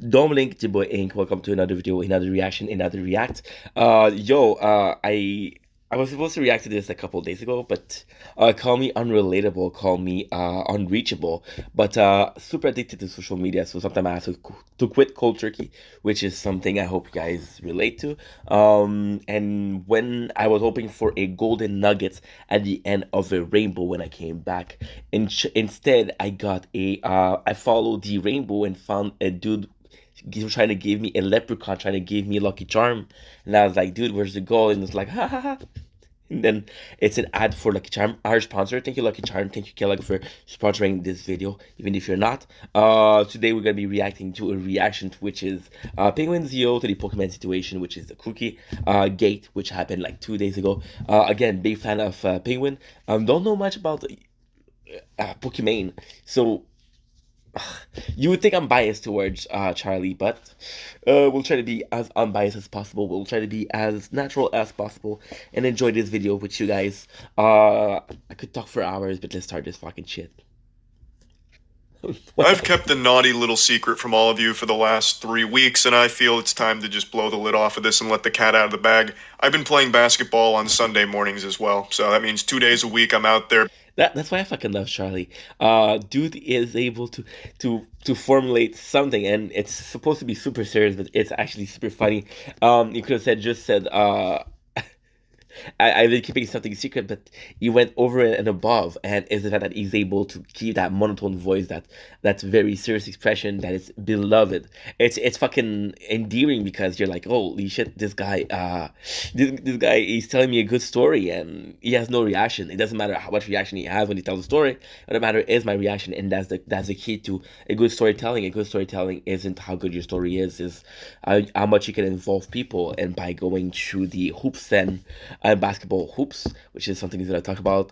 Dominic, your boy Inc. Welcome to another video, another reaction, another react. I was supposed to react to this a couple of days ago, but call me unrelatable, call me unreachable, but super addicted to social media. So sometimes I have to quit cold turkey, which is something I hope you guys relate to. And when I was hoping for a golden nugget at the end of a rainbow when I came back, instead I followed the rainbow and found a dude trying to give me a leprechaun, trying to give me a Lucky Charm, and I was like, dude, where's the goal? And it's like, ha ha ha. And then it's an ad for Lucky Charm, our sponsor. Thank you, Lucky Charm. Thank you, Kellogg, for sponsoring this video, even if you're not. Today we're gonna be reacting to a reaction, which is Penguin Zio to the Pokemon situation, which is the cookie gate, which happened like 2 days ago. Again, big fan of Penguin. Don't know much about Pokimane, so you would think I'm biased towards Charlie, but we'll try to be as unbiased as possible. We'll try to be as natural as possible and enjoy this video with you guys. I could talk for hours, but let's start this fucking shit. I've kept the naughty little secret from all of you for the last 3 weeks, and I feel it's time to just blow the lid off of this and let the cat out of the bag. I've been playing basketball on Sunday mornings as well, so that means 2 days a week I'm out there. That's why I fucking love Charlie. Dude is able to formulate something, and it's supposed to be super serious, but it's actually super funny. You could have said I've been keeping something secret, but he went over and above, and is the fact that he's able to keep that monotone voice, that's very serious expression that is beloved. It's fucking endearing because you're like, holy shit, this guy is telling me a good story, and he has no reaction. It doesn't matter how much reaction he has when he tells a story. What matter is my reaction, and that's the key to a good storytelling. A good storytelling isn't how good your story is how much you can involve people, and by going through the hoops and basketball hoops, which is something that I talk about,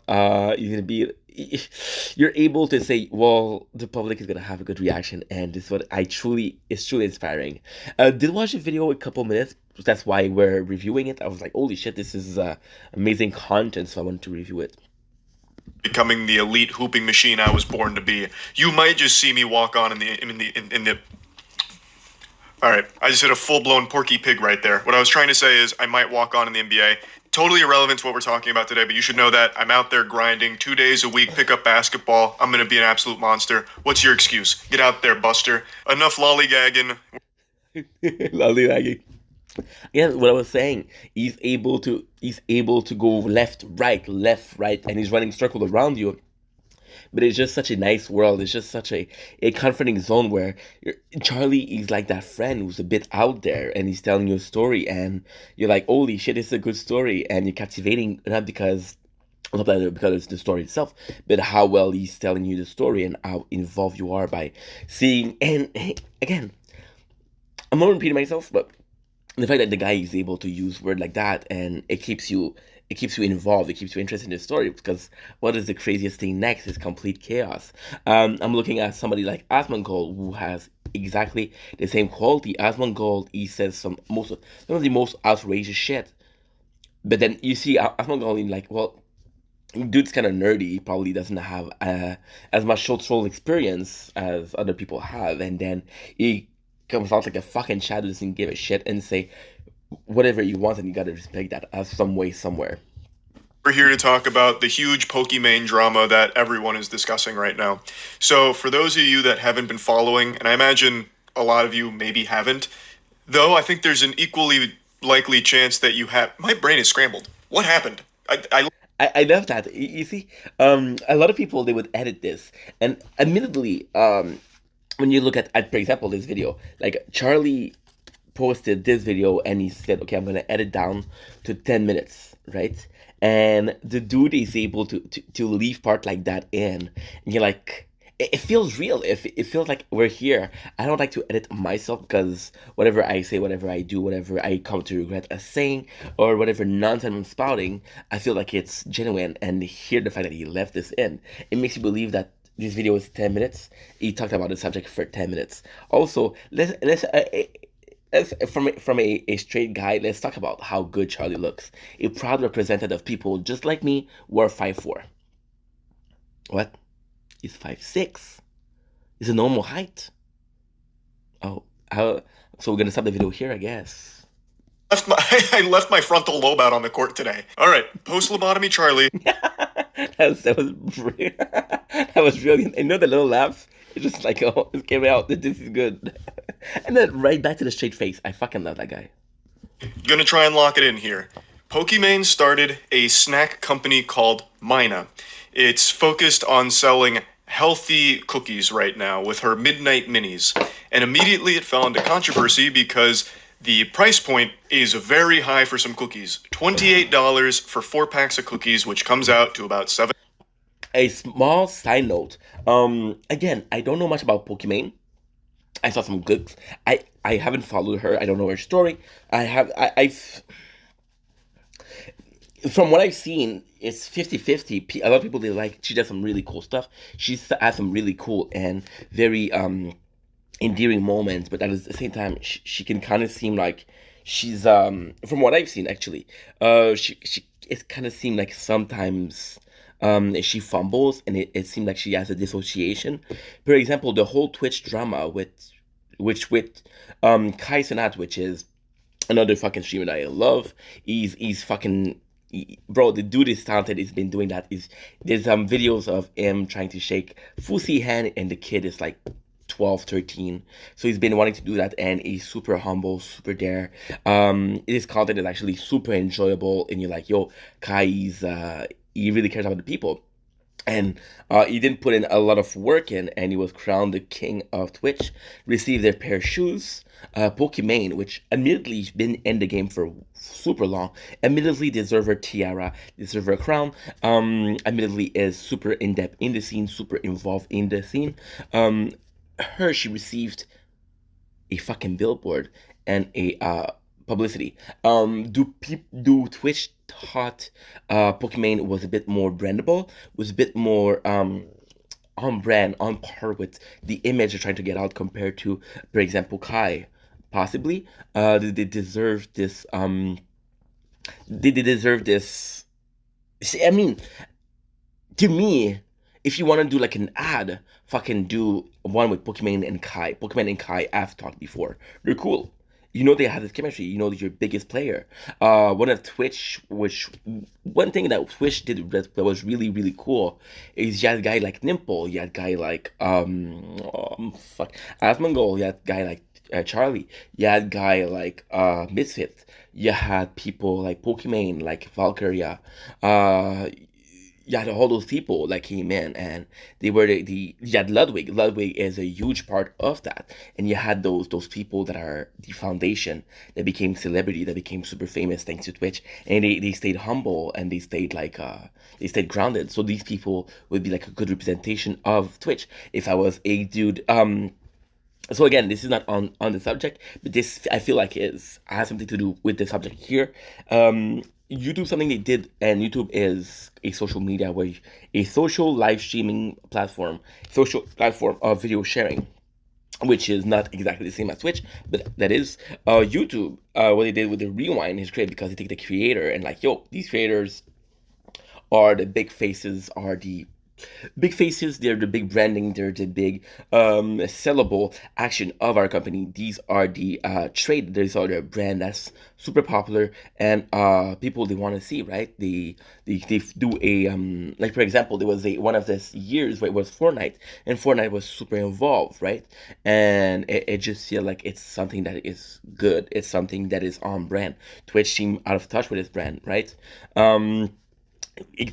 you're able to say, well, the public is gonna have a good reaction, and this is what it's truly inspiring. Did watch the video a couple minutes. That's why we're reviewing it. I was like, holy shit, this is amazing content, so I wanted to review it. Becoming the elite hooping machine I was born to be. You might just see me walk on in the. All right, I just hit a full-blown Porky Pig right there. What I was trying to say is I might walk on in the NBA. Totally irrelevant to what we're talking about today, but you should know that I'm out there grinding 2 days a week, pick up basketball. I'm going to be an absolute monster. What's your excuse? Get out there, Buster. Enough lollygagging. Lollygag. Yeah, what I was saying, he's able to go left, right, and he's running circles around you. But it's just such a nice world. It's just such a comforting zone where Charlie is like that friend who's a bit out there, and he's telling you a story, and you're like, holy shit, it's a good story, and you're captivating, not because it's the story itself, but how well he's telling you the story and how involved you are by seeing. And hey, again, I'm not repeating myself, but the fact that the guy is able to use word like that, and it keeps you involved, it keeps you interested in the story, because what is the craziest thing next is complete chaos. I'm looking at somebody like Asmongold, who has exactly the same quality. Asmongold, he says some of the most outrageous shit, but then you see Asmongold in like, well, dude's kind of nerdy. He probably doesn't have as much social experience as other people have, and then he comes out like a fucking shadow, doesn't give a shit, and say whatever you want, and you gotta respect that as some way somewhere. We're here to talk about the huge Pokimane drama that everyone is discussing right now. So, for those of you that haven't been following, and I imagine a lot of you maybe haven't, though I think there's an equally likely chance that you have. My brain is scrambled. What happened? I love that. You see, a lot of people, they would edit this, and admittedly, when you look at for example this video, like Charlie posted this video and he said, okay, I'm gonna edit down to 10 minutes, right? And the dude is able to leave part like that in, and you're like, it feels real. It feels like we're here. I don't like to edit myself, because whatever I say, whatever I do, whatever I come to regret as saying, or whatever nonsense I'm spouting, I feel like it's genuine. And here, the fact that he left this in, it makes you believe that this video is 10 minutes. He talked about the subject for 10 minutes. Also, from a straight guy, let's talk about how good Charlie looks. A proud representative of people just like me who are 5'4". What? He's 5'6". He's a normal height. Oh, how? So we're gonna stop the video here, I guess. Left my I left my frontal lobe out on the court today. All right, post lobotomy Charlie. That was that was brilliant. And you know the little laughs? It's just like, oh, it came out. This is good. And then right back to the straight face. I fucking love that guy. Gonna try and lock it in here. Pokimane started a snack company called Mina. It's focused on selling healthy cookies right now with her Midnight Minis. And immediately it fell into controversy because the price point is very high for some cookies. $28 for 4 packs of cookies, which comes out to about 7. A small side note. Again, I don't know much about Pokimane. I saw some clips. I haven't followed her. I don't know her story. I've from what I've seen, it's 50-50. A lot of people they like. She does some really cool stuff. She has some really cool and very endearing moments, but at the same time, she can kind of seem like she's from what I've seen actually, she it kind of seemed like sometimes she fumbles and it seemed like she has a dissociation. For example, the whole Twitch drama with Kai Cenat, which is another fucking streamer that I love. He's fucking bro, the dude is talented. He's been doing that. Is There's videos of him trying to shake Fusi hand and the kid is like 12, 13. So he's been wanting to do that and he's super humble, super there. His content is actually super enjoyable and you're like, yo, Kai's he really cares about the people. And he didn't put in a lot of work in, and he was crowned the king of Twitch. Received their pair of shoes, Pokimane, which admittedly has been in the game for super long. Admittedly, deserve her tiara, deserve her crown. Admittedly, is super in depth in the scene, super involved in the scene. She received a fucking billboard and a publicity. Do Twitch thought Pokimane was a bit more brandable, was a bit more on brand, on par with the image they're trying to get out compared to, for example, Kai? Possibly. Did they deserve this? Did they deserve this? See, I mean, to me, if you want to do like an ad, fucking do one with Pokimane and Kai. Pokimane and Kai, I've talked before. They're cool. You know they have this chemistry. You know your biggest player. One thing that Twitch did that was really really cool is you had a guy like Nimple, you had a guy like fuck Asmongold, you had a guy like Charlie, you had a guy like Misfit, you had people like Pokimane, like Valkyria, you had all those people that came in and they were you had Ludwig. Ludwig is a huge part of that. And you had those people that are the foundation that became celebrity, that became super famous thanks to Twitch. And they stayed humble and they stayed like they stayed grounded. So these people would be like a good representation of Twitch. If I was a dude so again, this is not on the subject, but this I feel like has something to do with the subject here. YouTube, something they did, and YouTube is a social media where a social live streaming platform, social platform of video sharing, which is not exactly the same as Twitch, but that is YouTube. What they did with the rewind is great because they take the creator and like, yo, these creators are the big faces, are the big faces, they're the big branding, they're the big sellable action of our company. These are the trade, these are the brand that's super popular and people they want to see, right? They do a like for example, there was a one of this years where it was Fortnite and Fortnite was super involved, right? And it just feel like it's something that is good, it's something that is on brand. Twitch seemed out of touch with its brand, right?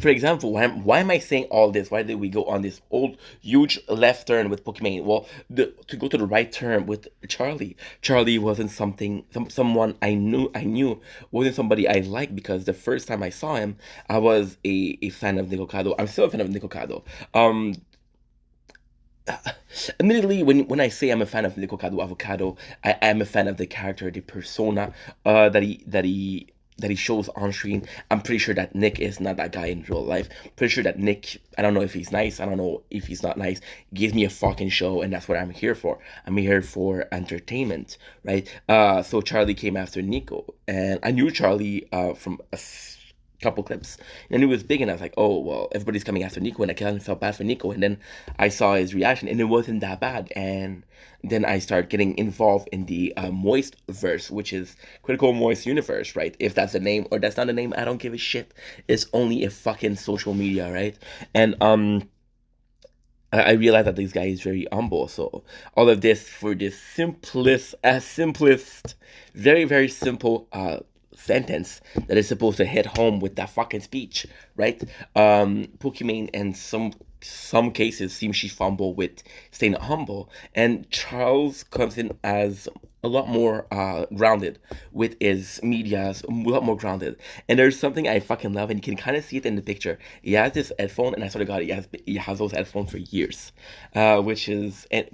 For example, why am I saying all this? Why did we go on this old huge left turn with Pokimane? Well, to go to the right turn with Charlie. Charlie wasn't someone I knew wasn't somebody I liked because the first time I saw him, I was a fan of Nicocado. I'm still a fan of Nicocado. Admittedly, when I say I'm a fan of Nicocado Avocado, I am a fan of the character, the persona that he shows on screen. I'm pretty sure that Nick is not that guy in real life. Pretty sure that Nick, I don't know if he's nice, I don't know if he's not nice, gives me a fucking show, and that's what I'm here for. I'm here for entertainment, right? So Charlie came after Nico, and I knew Charlie from couple clips, and it was big, and I was like, oh well, everybody's coming after Nico, and I kind of felt bad for Nico, and then I saw his reaction, and it wasn't that bad, and then I started getting involved in the Moist verse, which is Critical Moist Universe, right? If that's the name or that's not the name, I don't give a shit. It's only a fucking social media, right? And I realized that this guy is very humble. So all of this for this simplest, very very simple sentence that is supposed to hit home with that fucking speech, right? Pokimane in some cases seems she fumble with staying humble, and Charles comes in as a lot more grounded with his medias, a lot more grounded. And there's something I fucking love, and you can kind of see it in the picture. He has this headphone, and I sort of got he has those headphones for years, which is and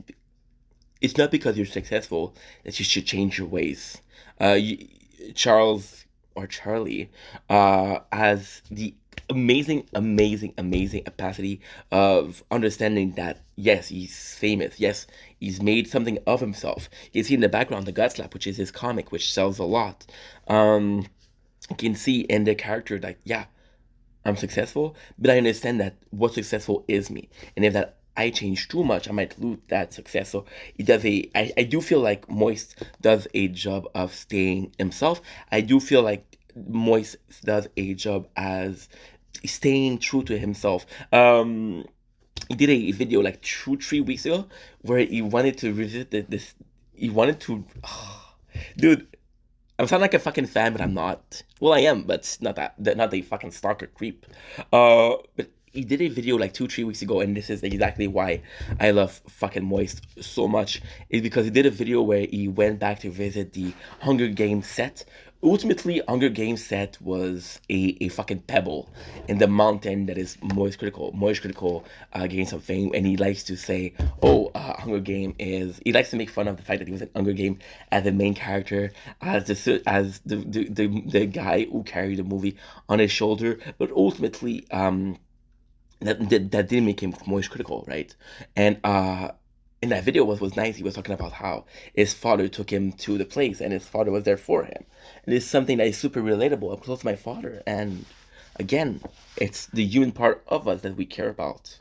it's not because you're successful that you should change your ways. You, Charles or Charlie has the amazing capacity of understanding that yes, he's famous. Yes, he's made something of himself. You see in the background the gut slap, which is his comic, which sells a lot. Um, you can see in the character that yeah, I'm successful, but I understand that what successful is me, and if that I change too much, I might lose that success. So it does I do feel like Moist does a job of staying himself. I do feel like Moist does a job as staying true to himself. He did a video like 3 weeks ago where he wanted to revisit this. He wanted to, dude. I'm sounding like a fucking fan, but I'm not. Well, I am, but not a fucking stalker creep. But he did a video like 3 weeks ago, and this is exactly why I love fucking Moist so much. Is because he did a video where he went back to visit the Hunger Games set. Ultimately, Hunger Games set was a fucking pebble in the mountain that is Moist Critical. Moist Critical gained some fame, and he likes to say, "Oh, Hunger Game is." He likes to make fun of the fact that he was in Hunger Game as the main character, as the guy who carried the movie on his shoulder. But ultimately, that didn't make him Moist Critical, right? And in that video was nice. He was talking about how his father took him to the place, and his father was there for him. And it's something that is super relatable. I'm close to my father, and again, it's the human part of us that we care about.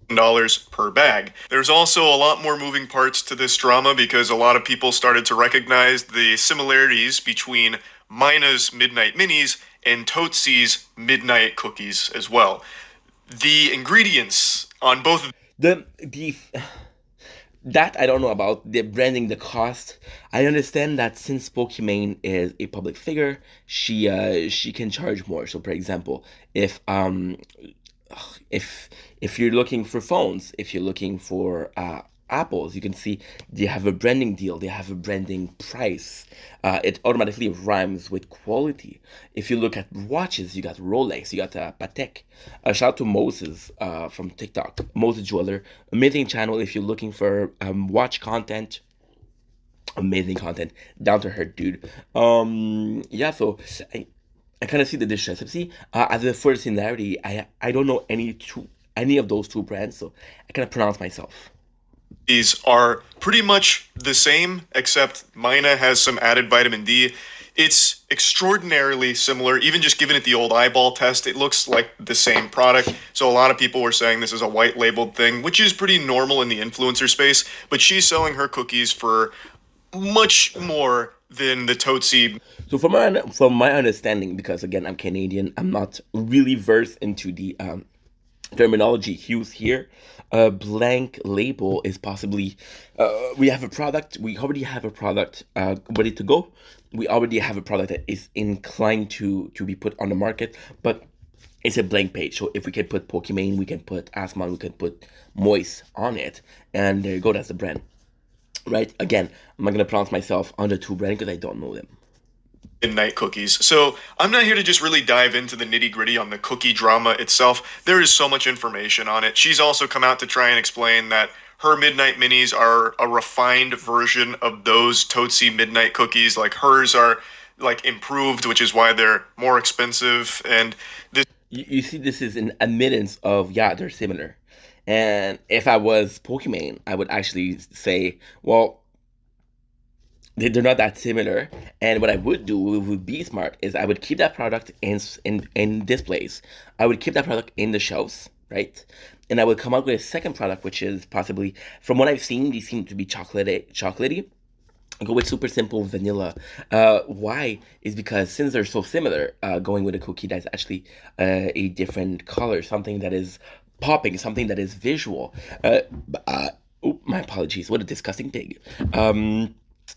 Dollars per bag. There's also a lot more moving parts to this drama because a lot of people started to recognize the similarities between Mina's Midnight Minis and Totesi's Midnight Cookies as well. The ingredients on both of The that I don't know about the branding, the cost. I understand that since Pokimane is a public figure, she can charge more. So, for example, if um if if you're looking for phones, if you're looking for apples, you can see they have a branding deal, they have a branding price. It automatically rhymes with quality. If you look at watches, you got Rolex, you got Patek. Shout out to Moses from TikTok, Moses Jeweler, amazing channel if you're looking for watch content. Amazing content, down to her dude. Yeah, so I kind of see the discrepancy. As a further similarity, I don't know any of those two brands, so I kind of pronounce myself. these are pretty much the same, except Mina has some added vitamin D. It's extraordinarily similar. Even just giving it the old eyeball test, it looks like the same product. So a lot of people were saying this is a white labeled thing, which is pretty normal in the influencer space. But she's selling her cookies for much more than the Tootsie. So from my understanding, because again I'm Canadian, I'm not really versed into the terminology used here. A blank label is possibly we have a product. We already have a product ready to go. We already have a product that is inclined to be put on the market, but it's a blank page. So if we can put Pokimane, we can put Asmon, we can put Moist on it, and there you go. That's the brand, right? Again, I'm not gonna pronounce myself on the two brand because I don't know them. Midnight cookies. So I'm not here to just really dive into the nitty gritty on the cookie drama itself. There is so much information on it. She's also come out to try and explain that her Midnight Minis are a refined version of those Tootsie Midnight cookies. Like hers are like improved, which is why they're more expensive. And this You see, this is an admittance of yeah, they're similar. And if I was Pokimane, I would actually say, well, they're not that similar. And what I would do would be smart is I would keep that product in displays. I would keep that product in the shelves, right? And I would come out with a second product, which is possibly, from what I've seen, these seem to be chocolatey. I go with super simple vanilla. Why is because since they're so similar, going with a cookie that's actually a different color, something that is popping, something that is visual. My apologies. What a disgusting thing.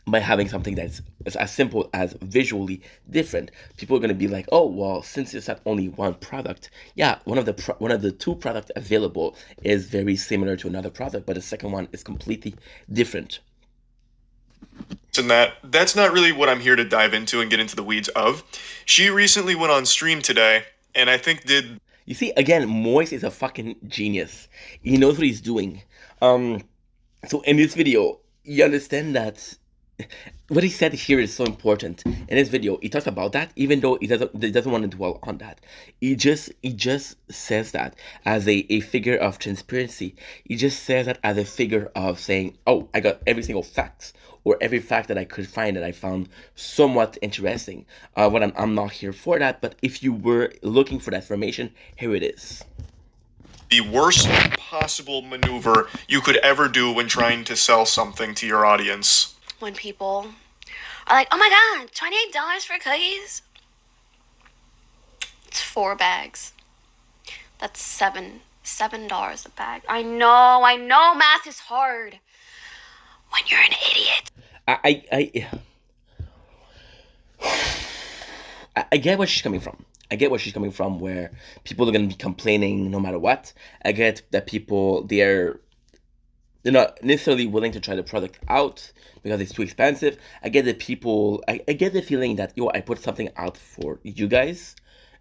By having something that's as simple as visually different, people are going to be like, oh well, since it's not only one product, yeah, one of the two products available is very similar to another product, but the second one is completely different. And that's not really what I'm here to dive into and get into the weeds of. She recently went on stream today, and I think did You see, again, Moise is a fucking genius. He knows what he's doing. Um, so in this video, you understand that what he said here is so important. In this video, he talks about that, even though he doesn't want to dwell on that. He just says that as a figure of transparency. He just says that as a figure of saying, "Oh, I got every single fact or every fact that I could find that I found somewhat interesting." What I'm not here for that, but if you were looking for that information, here it is. the worst possible maneuver you could ever do when trying to sell something to your audience. When people are like, oh my god, $28 for cookies? It's 4 bags. That's $7 a bag. I know math is hard when you're an idiot. I get where she's coming from. I get where she's coming from, where people are gonna be complaining no matter what. I get that they're not necessarily willing to try the product out because it's too expensive. I get the people. I get the feeling that I put something out for you guys,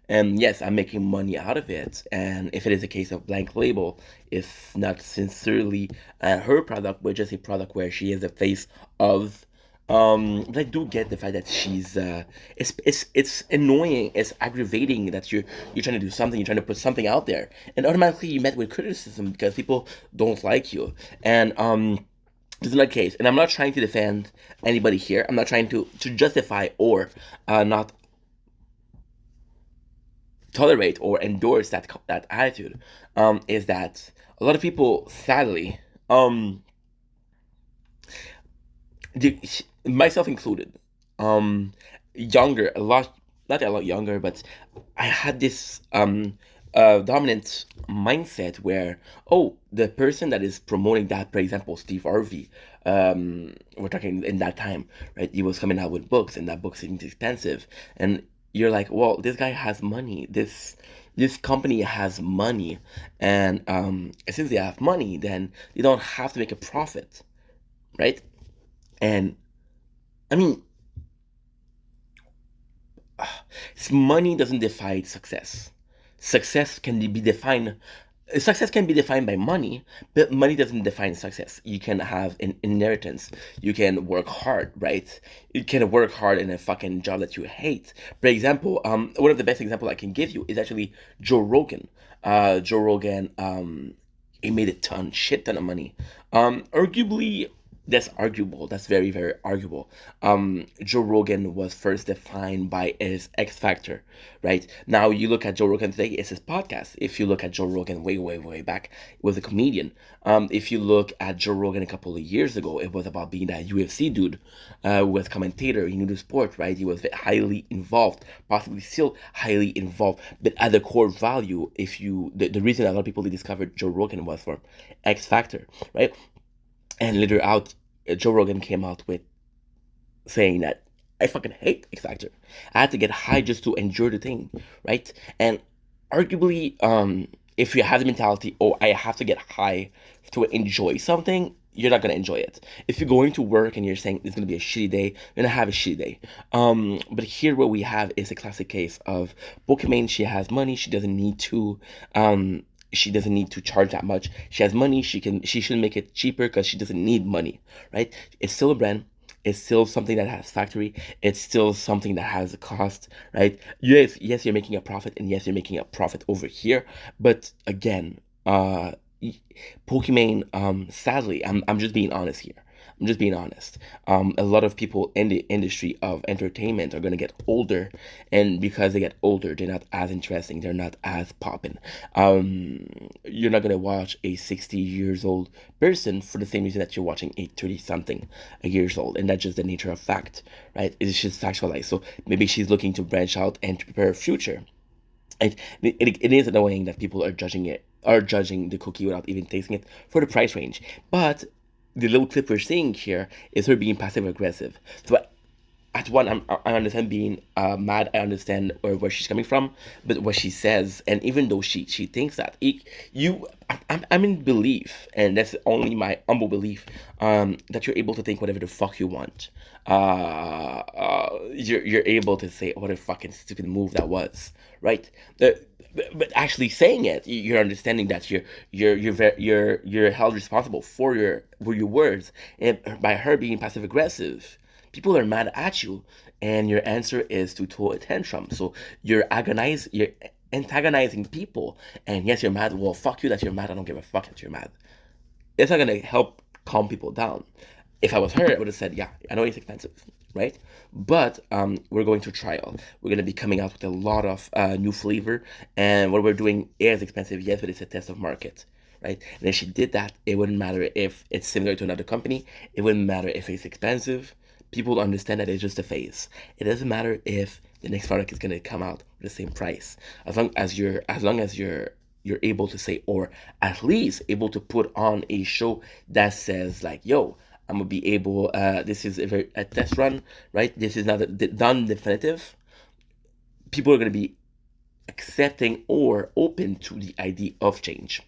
and yes, I'm making money out of it. And if it is a case of blank label, it's not sincerely her product, but just a product where she is the face of. But I do get the fact that she's. It's annoying. It's aggravating that you're trying to do something. You're trying to put something out there, and automatically you met with criticism because people don't like you. And this is not the case. And I'm not trying to defend anybody here. I'm not trying to justify or not tolerate or endorse that attitude. Is that a lot of people, sadly, the, myself included, um, younger, a lot, not a lot younger, but I had this dominant mindset where, oh, the person that is promoting that, for example, Steve Harvey, we're talking in that time, right? He was coming out with books, and that book seems expensive, and you're like, well, this guy has money. This company has money, and since they have money, then they don't have to make a profit, right? And I mean, money doesn't define success. Success can be defined. Success can be defined by money, but money doesn't define success. You can have an inheritance. You can work hard, right? You can work hard in a fucking job that you hate. For example, one of the best examples I can give you is actually Joe Rogan. Joe Rogan, he made a shit ton of money. Arguably, that's arguable. That's very, very arguable. Joe Rogan was first defined by his X Factor, right? Now you look at Joe Rogan today, it's his podcast. If you look at Joe Rogan way, way, way back, it was a comedian. If you look at Joe Rogan a couple of years ago, it was about being that UFC dude, who was commentator. He knew the sport, right? He was highly involved, possibly still highly involved. But at the core value, the reason a lot of people discovered Joe Rogan was for X Factor, right? And later out, Joe Rogan came out with saying that I fucking hate X Factor. I had to get high just to enjoy the thing, right? And arguably, if you have the mentality, oh, I have to get high to enjoy something, you're not gonna enjoy it. If you're going to work and you're saying it's gonna be a shitty day, you're gonna have a shitty day. But here what we have is a classic case of pokimane. She has money. She doesn't need to charge that much. She has money. She should make it cheaper because she doesn't need money, right? It's still a brand. It's still something that has factory. It's still something that has a cost, right? Yes, you're making a profit, and yes, you're making a profit over here. But again, Pokimane, sadly, I'm just being honest here. I'm just being honest. A lot of people in the industry of entertainment are going to get older, and because they get older, they're not as interesting. They're not as popping. You're not going to watch a 60 years old person for the same reason that you're watching a 30 something years old, and that's just the nature of fact, right? It's just factualized. So maybe she's looking to branch out and to prepare a future. It is annoying that people are judging the cookie without even tasting it for the price range. But the little clip we're seeing here is her being passive aggressive. So at one, I understand being mad. I understand where she's coming from, but what she says, and even though she thinks that I'm in belief, and that's only my humble belief, that you're able to think whatever the fuck you want. You're able to say what a fucking stupid move that was, right? But actually saying it, you're understanding that you're held responsible for your words, and by her being passive aggressive, people are mad at you, and your answer is to throw a tantrum. So you're antagonizing people, and yes, you're mad. Well, fuck you that you're mad. I don't give a fuck that you're mad. It's not gonna help calm people down. If I was her, I would have said, yeah, I know it's expensive, right? But we're going to trial. We're going to be coming out with a lot of new flavor, and what we're doing is expensive, yes, but it's a test of market, right? And if she did that, it wouldn't matter if it's similar to another company. It wouldn't matter if it's expensive. People understand that it's just a phase. It doesn't matter if the next product is going to come out with the same price, as long as you're able to say, or at least able to put on a show that says like, yo, I'm gonna be able, this is a test run, right? This is not done definitive. People are gonna be accepting or open to the idea of change.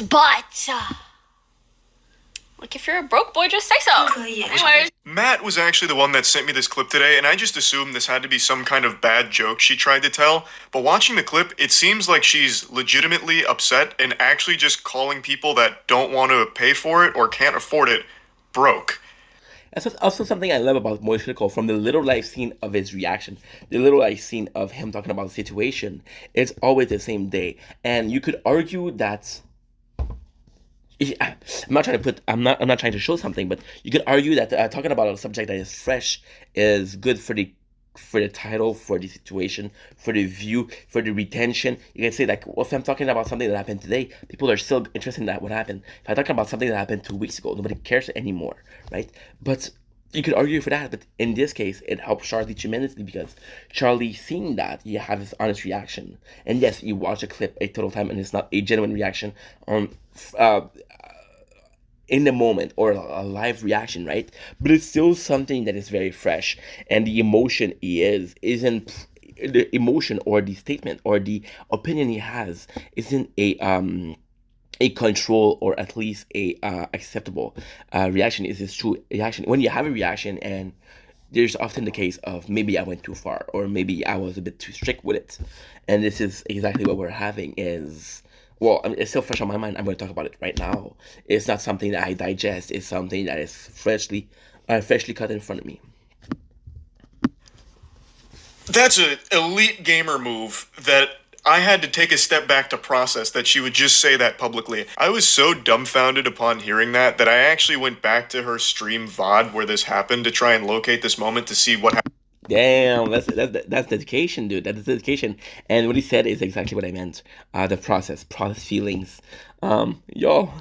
But, like, if you're a broke boy, just say so. Anyways. Matt was actually the one that sent me this clip today, and I just assumed this had to be some kind of bad joke she tried to tell. But watching the clip, it seems like she's legitimately upset and actually just calling people that don't want to pay for it or can't afford it broke. That's also something I love about Moist Critical. From the little I've seen of his reaction, the little I've seen of him talking about the situation, it's always the same day. And you could argue that I'm not trying to show something, but you could argue that talking about a subject that is fresh is good for the title, for the situation, for the view, for the retention. You can say like, well, if I'm talking about something that happened today, people are still interested in that what happened. If I'm talking about something that happened 2 weeks ago, nobody cares anymore, right? But you could argue for that, but in this case, it helped Charlie tremendously because Charlie, seeing that, you have his honest reaction. And yes, you watch a clip a total time, and it's not a genuine reaction on in the moment or a live reaction, right? But it's still something that is very fresh, and the emotion isn't the emotion or the statement or the opinion he has isn't a control or at least a acceptable reaction. Is his true reaction. When you have a reaction, and there's often the case of maybe I went too far or maybe I was a bit too strict with it, and this is exactly what we're having. Well, I mean, it's still fresh on my mind. I'm going to talk about it right now. It's not something that I digest. It's something that is freshly cut in front of me. That's an elite gamer move that I had to take a step back to process that she would just say that publicly. I was so dumbfounded upon hearing that I actually went back to her stream VOD where this happened to try and locate this moment to see what happened. Damn, that's dedication, dude. That's dedication. And what he said is exactly what I meant. The process feelings. Yo.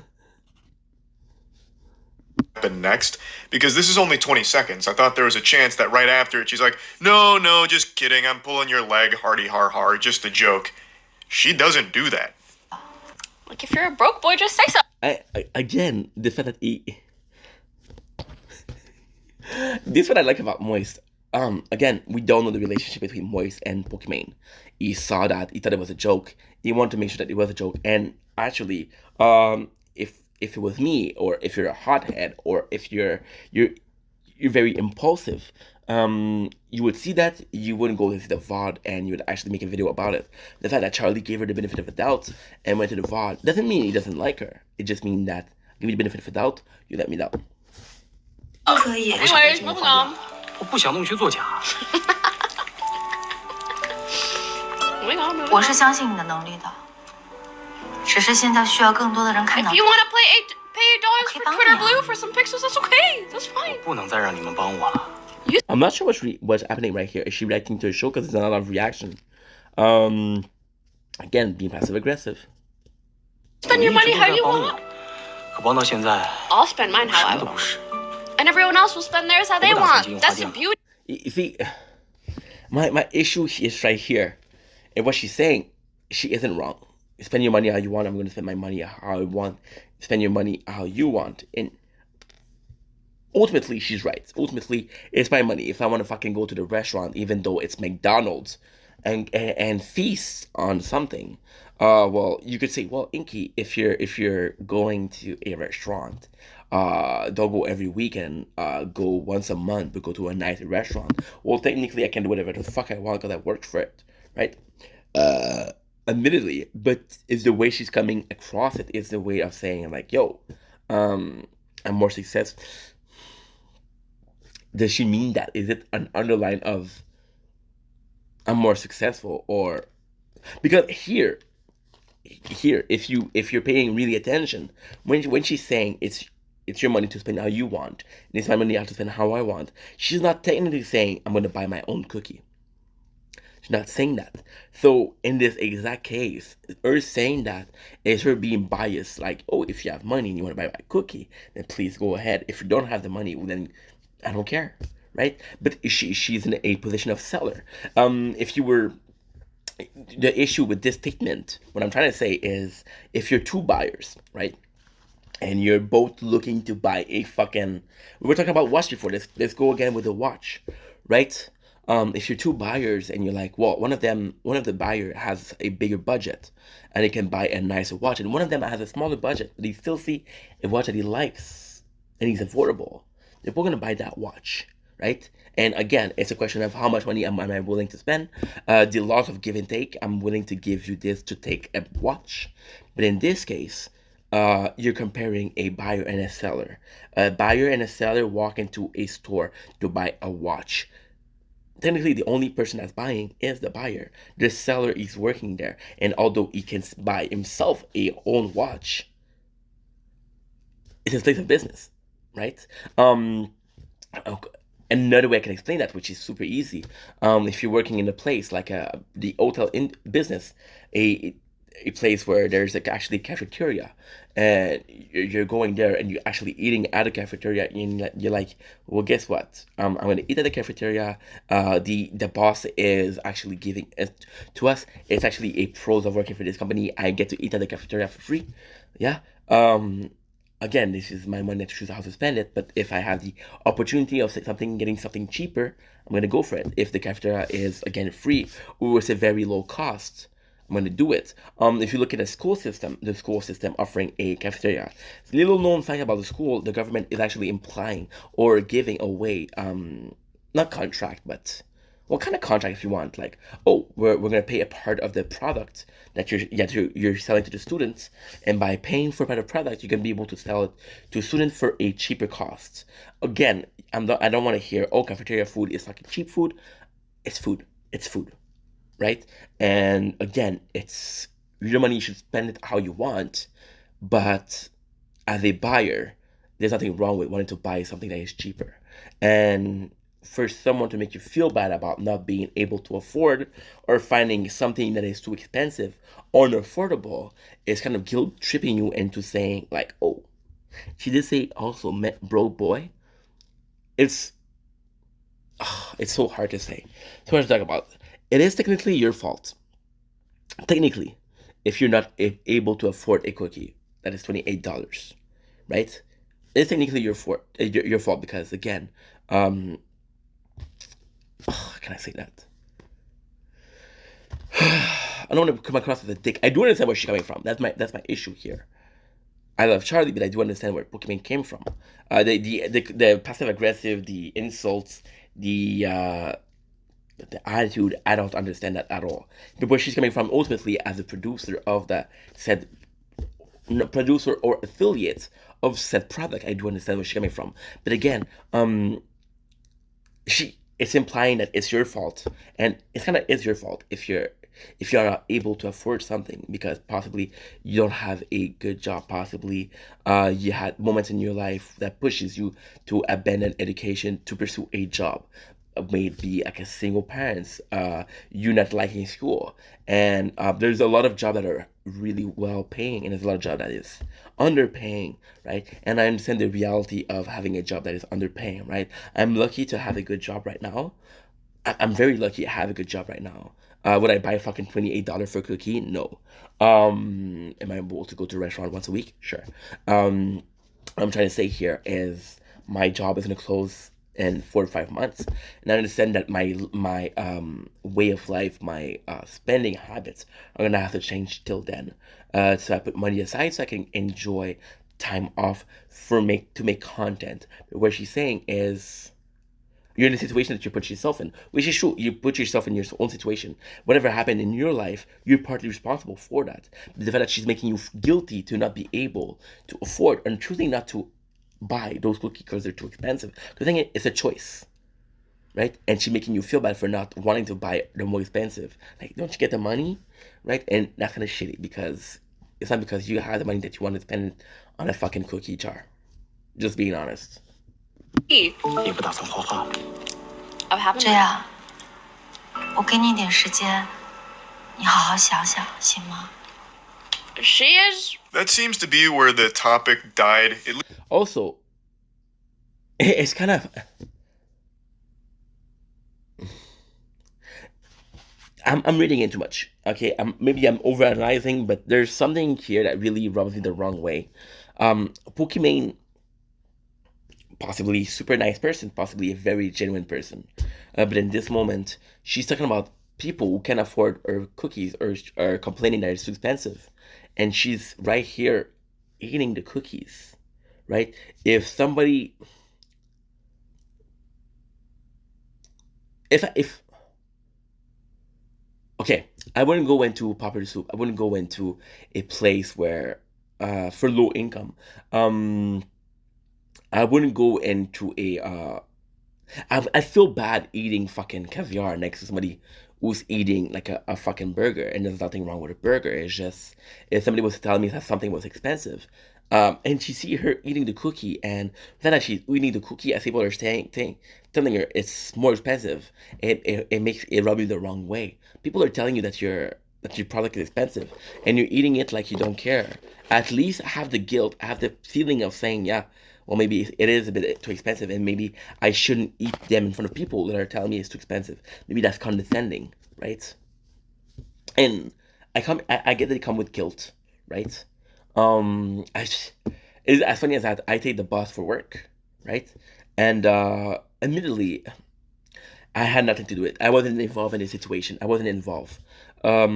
Next, because this is only 20 seconds. I thought there was a chance that right after it, she's like, no, just kidding. I'm pulling your leg, hardy har har, just a joke. She doesn't do that. Like, if you're a broke boy, just say so. Again, the fact that he... This is what I like about Moist. Again, we don't know the relationship between Moist and Pokimane. He saw that, he thought it was a joke. He wanted to make sure that it was a joke. And actually, if it was me, or if you're a hothead, or if you're very impulsive, you would see that, you wouldn't go to the VOD, and you would actually make a video about it. The fact that Charlie gave her the benefit of the doubt and went to the VOD doesn't mean he doesn't like her. It just means that, give me the benefit of the doubt, you let me down. Anyways, moving on. 我不想弄虚作假。我是相信你的能力的，只是现在需要更多的人看到。If you want to play a $8 for Twitter Blue for some pixels. That's okay. That's fine. 不能再让你们帮我了。 I'm not sure what's happening right here. Is she reacting to a show? Because there's not a lot of reaction. Again, being passive aggressive. Spend your money how you want. 可帮到现在， I'll spend mine how I 什么都不 want. 是。 And everyone else will spend theirs how they want. That's the beauty. You see, my issue is right here. And what she's saying, she isn't wrong. Spend your money how you want. I'm going to spend my money how I want. Spend your money how you want. And ultimately, she's right. Ultimately, it's my money. If I want to fucking go to the restaurant, even though it's McDonald's, and feast on something, well, you could say, well, Inky, if you're going to a restaurant, don't go every weekend. Go once a month, but go to a nice restaurant. Well, technically, I can do whatever the fuck I want because I worked for it, right? Admittedly, but it's the way she's coming across it. Is the way of saying like, yo, I'm more successful. Does she mean that? Is it an underline of I'm more successful? Or because here if you're paying really attention, when she's saying it's your money to spend how you want, and it's my money to spend how I want, she's not technically saying I'm going to buy my own cookie. She's not saying that. So in this exact case, her saying that is her being biased. Like, oh, if you have money and you want to buy my cookie, then please go ahead. If you don't have the money, well, then I don't care, right? But she's in a position of seller. If you were, the issue with this statement, what I'm trying to say is, if you're two buyers, right, and you're both looking to buy a fucking, we were talking about watch before. Let's go again with the watch, right? If you're two buyers and you're like, well, one of the buyer has a bigger budget and he can buy a nicer watch, and one of them has a smaller budget, but he still see a watch that he likes and he's affordable, they're both gonna buy that watch, right? And again, it's a question of how much money am I willing to spend. The laws of give and take. I'm willing to give you this to take a watch, but in this case, you're comparing a buyer and a seller. A buyer and a seller walk into a store to buy a watch. Technically, the only person that's buying is the buyer. The seller is working there, and although he can buy himself a own watch, it's his place of business, right? Another way I can explain that, which is super easy, if you're working in a place like the hotel in business, a place where there's like actually cafeteria, and you're going there and you're actually eating at a cafeteria, and you're like, well, guess what? I'm gonna eat at the cafeteria. The boss is actually giving it to us. It's actually a pros of working for this company. I get to eat at the cafeteria for free. Yeah. Again, this is my money to choose how to spend it. But if I have the opportunity of getting something cheaper, I'm gonna go for it. If the cafeteria is again free or it's a very low cost, I'm going to do it. If you look at the school system offering a cafeteria, little known fact about the school, the government is actually implying or giving away, not contract, but what kind of contract if you want, like, oh, we're going to pay a part of the product that you're selling to the students, and by paying for a part of the product, you're going to be able to sell it to students for a cheaper cost. Again, I don't want to hear, oh, cafeteria food is fucking cheap food. It's food. It's food. Right? And again, it's your money, you should spend it how you want, but as a buyer, there's nothing wrong with wanting to buy something that is cheaper. And for someone to make you feel bad about not being able to afford or finding something that is too expensive or unaffordable is kind of guilt tripping you into saying like, oh, she did say also met broke boy. It's so hard to say. It's hard to talk about. It is technically your fault. Technically, if you're not able to afford a cookie that is $28, right? It's technically your fault because again, how can I say that? I don't want to come across as a dick. I do understand where she's coming from. That's my issue here. I love Charlie, but I do understand where Pokimane came from. The passive aggressive, the insults, the attitude, I don't understand that at all. But where she's coming from ultimately as a producer of the said producer or affiliate of said product, I do understand where she's coming from. But again, it's implying that it's your fault, and it kind of is your fault if you're if you're not able to afford something because possibly you don't have a good job, possibly you had moments in your life that pushes you to abandon education to pursue a job. Maybe like a single parents, you not liking school, and there's a lot of jobs that are really well paying, and there's a lot of job that is underpaying, right? And I understand the reality of having a job that is underpaying, right? I'm lucky to have a good job right now. I'm very lucky to have a good job right now. Would I buy fucking $28 for a cookie? No. Am I able to go to a restaurant once a week? Sure. What I'm trying to say here is my job is gonna close in 4 to 5 months, and I understand that my way of life, my spending habits are gonna have to change till then. So I put money aside so I can enjoy time off to make content. What she's saying is you're in a situation that you put yourself in, which is true. You put yourself in your own situation. Whatever happened in your life, you're partly responsible for that. But the fact that she's making you guilty to not be able to afford and choosing not to buy those cookies because they're too expensive. The thing is, it's a choice, right? And she's making you feel bad for not wanting to buy the more expensive. Like, don't you get the money, right? And that's kind of shitty because it's not because you have the money that you want to spend on a fucking cookie jar. Just being honest. 也不打算画画。 Of having 这样，我给你一点时间，你好好想想，行吗？ She is. That seems to be where the topic died. Also, it's kind of I'm reading in too much. Okay, maybe I'm overanalyzing, but there's something here that really rubs me the wrong way. Pokimane, possibly super nice person, possibly a very genuine person, but in this moment, she's talking about people who can't afford her cookies or complaining that it's too expensive, and she's right here eating the cookies, right? If somebody, if okay, I wouldn't go into Popular Soup. I wouldn't go into a place where, for low income, I wouldn't go into I feel bad eating fucking caviar next to somebody who's eating like a fucking burger, and there's nothing wrong with a burger. It's just if somebody was telling me that something was expensive, and she see her eating the cookie, and then that she's eating the cookie, I see people are telling her it's more expensive. It makes it rub you the wrong way. People are telling you that your product is expensive, and you're eating it like you don't care. At least have the guilt, have the feeling of saying, yeah, well, maybe it is a bit too expensive, and maybe I shouldn't eat them in front of people that are telling me it's too expensive. Maybe that's condescending, right? And I get that it come with guilt, right? It's as funny as that. I take the bus for work, right? And admittedly, I had nothing to do with it. I wasn't involved in the situation. I wasn't involved. But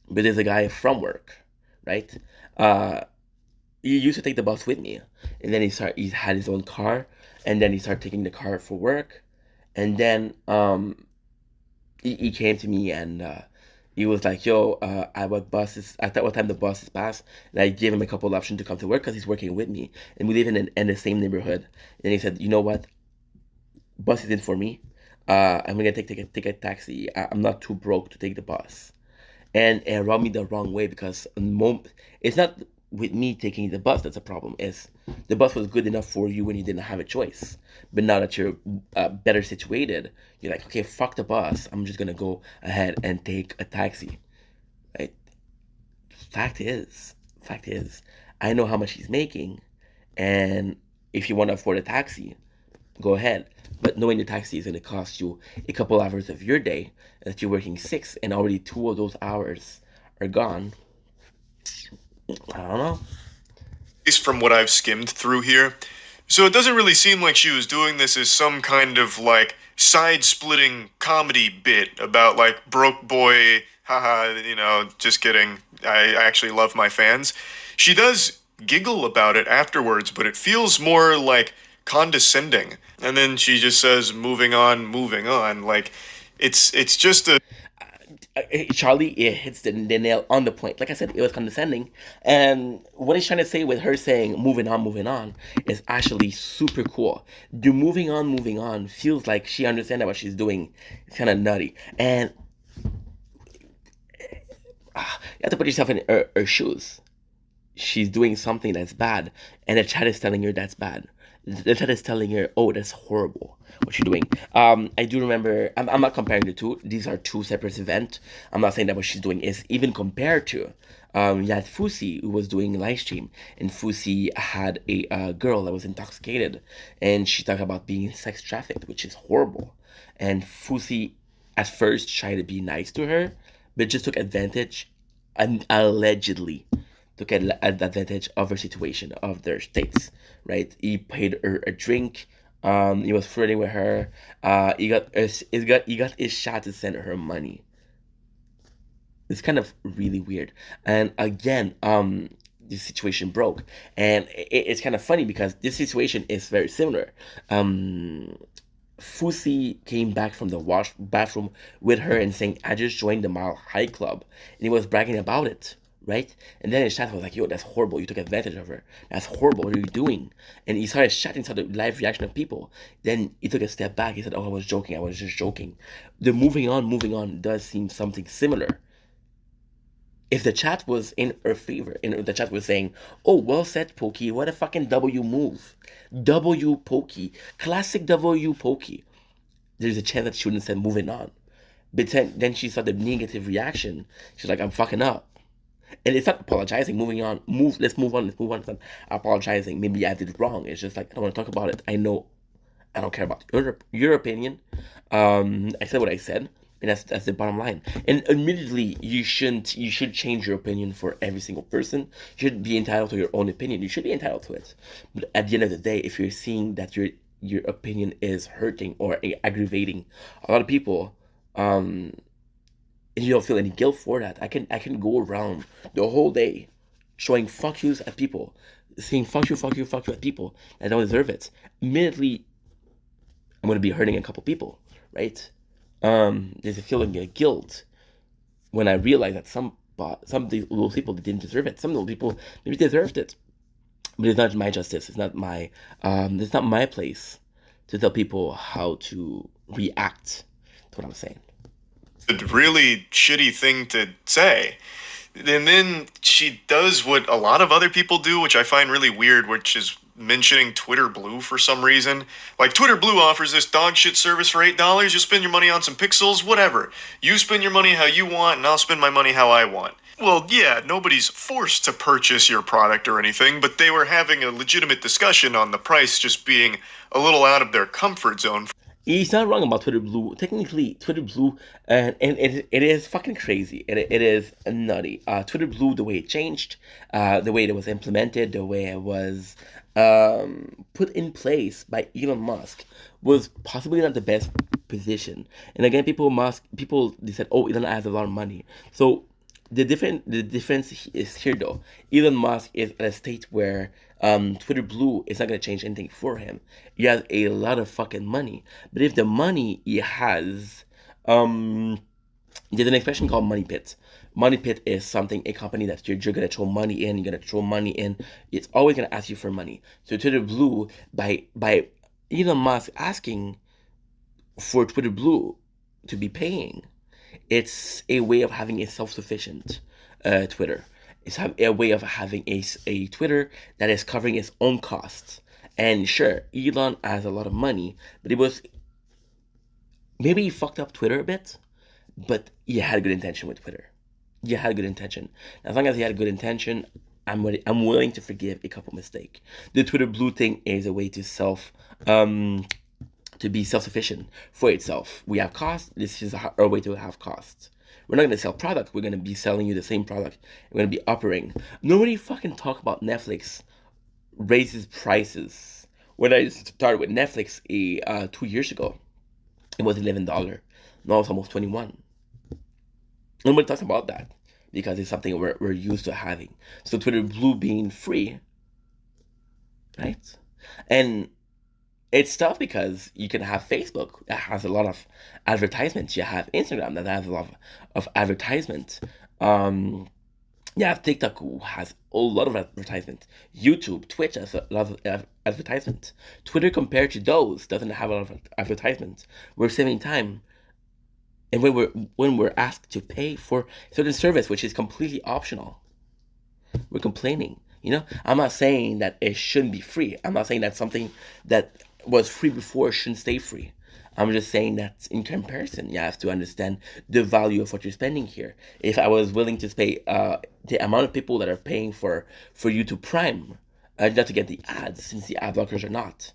there's a guy from work, right? He used to take the bus with me, and then he had his own car, and then he started taking the car for work, and then he came to me and he was like, "Yo, at what time the buses pass?" And I gave him a couple of options to come to work because he's working with me, and we live in the same neighborhood. And he said, "You know what? Bus isn't for me. I'm gonna take a taxi. I'm not too broke to take the bus." And it rubbed me the wrong way because it's not with me taking the bus that's a problem. Is the bus was good enough for you when you didn't have a choice, but now that you're better situated, you're like, okay, fuck the bus. I'm just gonna go ahead and take a taxi, right? Fact is, I know how much he's making, and if you want to afford a taxi, go ahead. But knowing the taxi is going to cost you a couple hours of your day, that you're working 6, and already 2 of those hours are gone. I don't know. At least from what I've skimmed through here. So it doesn't really seem like she was doing this as some kind of like side-splitting comedy bit about like broke boy, haha, just kidding. I actually love my fans. She does giggle about it afterwards, but it feels more like condescending. And then she just says, moving on. Like, it's just a... Charlie, it hits the nail on the point. Like I said, it was condescending. And what he's trying to say with her saying moving on is actually super cool. The moving on feels like she understands what she's doing. It's kind of nutty. And you have to put yourself in her shoes. She's doing something that's bad, and the chat is telling her that's bad. The chat is telling her, "Oh, that's horrible. What you're doing." I do remember. I'm not comparing the two. These are two separate events. I'm not saying that what she's doing is even compared to. You had Fusi who was doing live stream, and Fusi had a girl that was intoxicated, and she talked about being sex trafficked, which is horrible. And Fusi at first tried to be nice to her, but just took advantage, and allegedly took advantage of her situation, of their states, right? He paid her a drink. He was flirting with her. He got his shot to send her money. It's kind of really weird. And again, this situation broke, and it's kind of funny because this situation is very similar. Um, Fusi came back from the wash bathroom with her and saying, "I just joined the Mile High Club," and he was bragging about it, right? And then his chat was like, "Yo, that's horrible. You took advantage of her. That's horrible. What are you doing?" And he started chatting to the live reaction of people. Then he took a step back. He said, "Oh, I was joking. I was just joking." The moving on does seem something similar. If the chat was in her favor, and the chat was saying, "Oh, well said, Pokey. What a fucking W move. W Pokey. Classic W Pokey." There's a chance that she wouldn't have said moving on. But then she saw the negative reaction. She's like, "I'm fucking up." And it's not apologizing, moving on. Let's move on. Let's move on. It's not apologizing. Maybe I did it wrong. It's just like, I don't want to talk about it. I know I don't care about your opinion. I said what I said, and that's the bottom line. And admittedly, you should change your opinion for every single person. You should be entitled to your own opinion. You should be entitled to it. But at the end of the day, if you're seeing that your opinion is hurting or aggravating a lot of people, and you don't feel any guilt for that, I can go around the whole day showing fuck yous at people, saying fuck you, fuck you, fuck you at people that don't deserve it. Immediately, I'm gonna be hurting a couple people, right? There's a feeling of guilt when I realize that some of those people didn't deserve it. Some of those people maybe deserved it, but it's not my justice. It's not my place to tell people how to react to what I'm saying. A really shitty thing to say. And then she does what a lot of other people do, which I find really weird, which is mentioning Twitter Blue for some reason. Like, Twitter Blue offers this dog shit service for $8. You spend your money on some pixels, whatever. You spend your money how you want, and I'll spend my money how I want. Well, yeah, nobody's forced to purchase your product or anything, but they were having a legitimate discussion on the price just being a little out of their comfort zone. He's not wrong about Twitter Blue. Technically, Twitter Blue, and it is fucking crazy. It is nutty. Twitter Blue, the way it changed, the way it was implemented, the way it was put in place by Elon Musk was possibly not the best position. And again, they said, "Oh, Elon has a lot of money." So the difference is here though. Elon Musk is at a state where Twitter Blue is not gonna change anything for him. He has a lot of fucking money, but if the money he has, there's an expression called money pit. Money pit is a company that you're gonna throw money in. You're gonna throw money in. It's always gonna ask you for money. So Twitter Blue, by Elon Musk asking for Twitter Blue to be paying, it's a way of having a self-sufficient Twitter. It's a way of having a Twitter that is covering its own costs. And sure, Elon has a lot of money, but maybe he fucked up Twitter a bit, but he had a good intention with Twitter. He had a good intention. As long as he had a good intention, I'm willing to forgive a couple mistakes. The Twitter Blue thing is a way to be self-sufficient for itself. We have costs. This is our way to have costs. We're not going to sell product. We're going to be selling you the same product. We're going to be offering. Nobody fucking talk about Netflix raises prices. When I started with Netflix 2 years ago, it was $11. Now it's almost $21. Nobody talks about that because it's something we're used to having. So Twitter Blue being free, right? And it's tough because you can have Facebook that has a lot of advertisements. You have Instagram that has a lot of advertisements. You have TikTok who has a lot of advertisements. YouTube, Twitch has a lot of advertisements. Twitter, compared to those, doesn't have a lot of advertisements. We're saving time. And when we're asked to pay for certain service, which is completely optional, we're complaining. I'm not saying that it shouldn't be free. I'm not saying that something that was free before shouldn't stay free. I'm just saying that in comparison, you have to understand the value of what you're spending here. If I was willing to pay the amount of people that are paying for YouTube Prime, just to get the ads, since the ad blockers are not,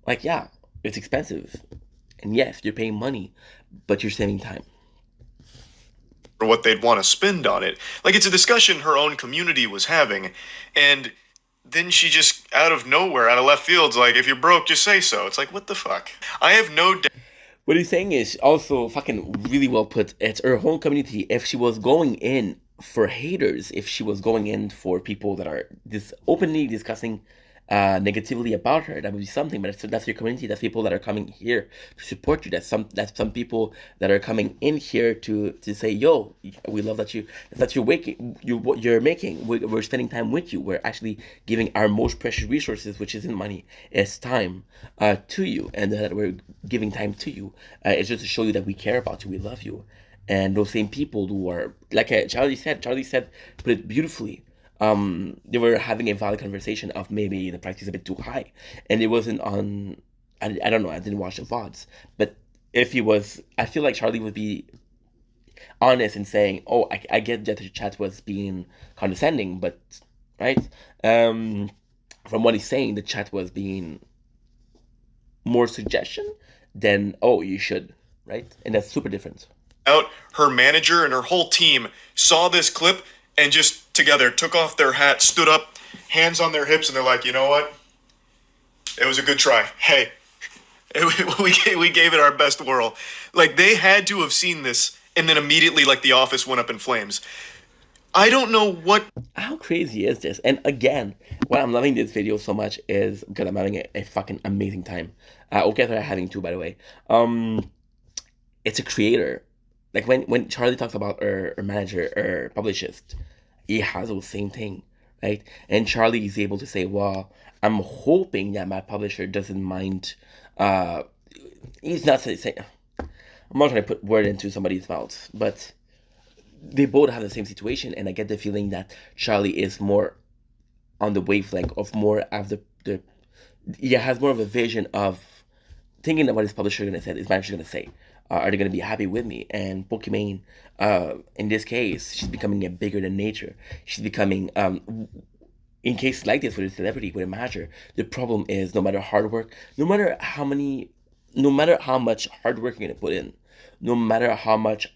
like, yeah, it's expensive, and yes, you're paying money, but you're saving time. Or what they'd want to spend on it. Like, it's a discussion her own community was having, and then she just, out of nowhere, out of left field's like, if you're broke, just say so. It's like, what the fuck? I have no doubt. What he's saying is also fucking really well put. It's her whole community. If she was going in for haters, if she was going in for people that are openly discussing negatively about her, that would be something. But that's your community. That's people that are coming here to support you. That's some people that are coming in here to say, yo, we love that you're making. We're spending time with you. We're actually giving our most precious resources, which isn't money, it's time, to you, and that we're giving time to you. It's just to show you that we care about you, we love you. And those same people who are, like Charlie said, put it beautifully. They were having a valid conversation of maybe the price is a bit too high, and it wasn't on. I don't know. I didn't watch the VODs, but if he was, I feel like Charlie would be honest in saying, "Oh, I get that the chat was being condescending, but right." From what he's saying, the chat was being more suggestion than, "Oh, you should," right, and that's super different. Out, her manager and her whole team saw this clip and just together took off their hats, stood up, hands on their hips, and they're like, you know what? It was a good try. Hey, we gave it our best whirl. Like, they had to have seen this, and then immediately, like, the office went up in flames. I don't know what. How crazy is this? And again, why I'm loving this video so much is because I'm having a fucking amazing time. Okay, they're having too, by the way. It's a creator. Like when Charlie talks about her manager or publicist, he has the same thing, right? And Charlie is able to say, well, I'm hoping that my publisher doesn't mind. He's not saying, I'm not trying to put word into somebody's mouth, but they both have the same situation, and I get the feeling that Charlie is more on the wavelength of more of he has more of a vision of thinking of what his publisher is going to say, his manager is going to say. Are they going to be happy with me? And Pokimane, in this case, she's becoming a bigger than nature. She's becoming, in cases like this with a celebrity, with a manager, the problem is no matter hard work, no matter how much hard work you're going to put in, no matter how much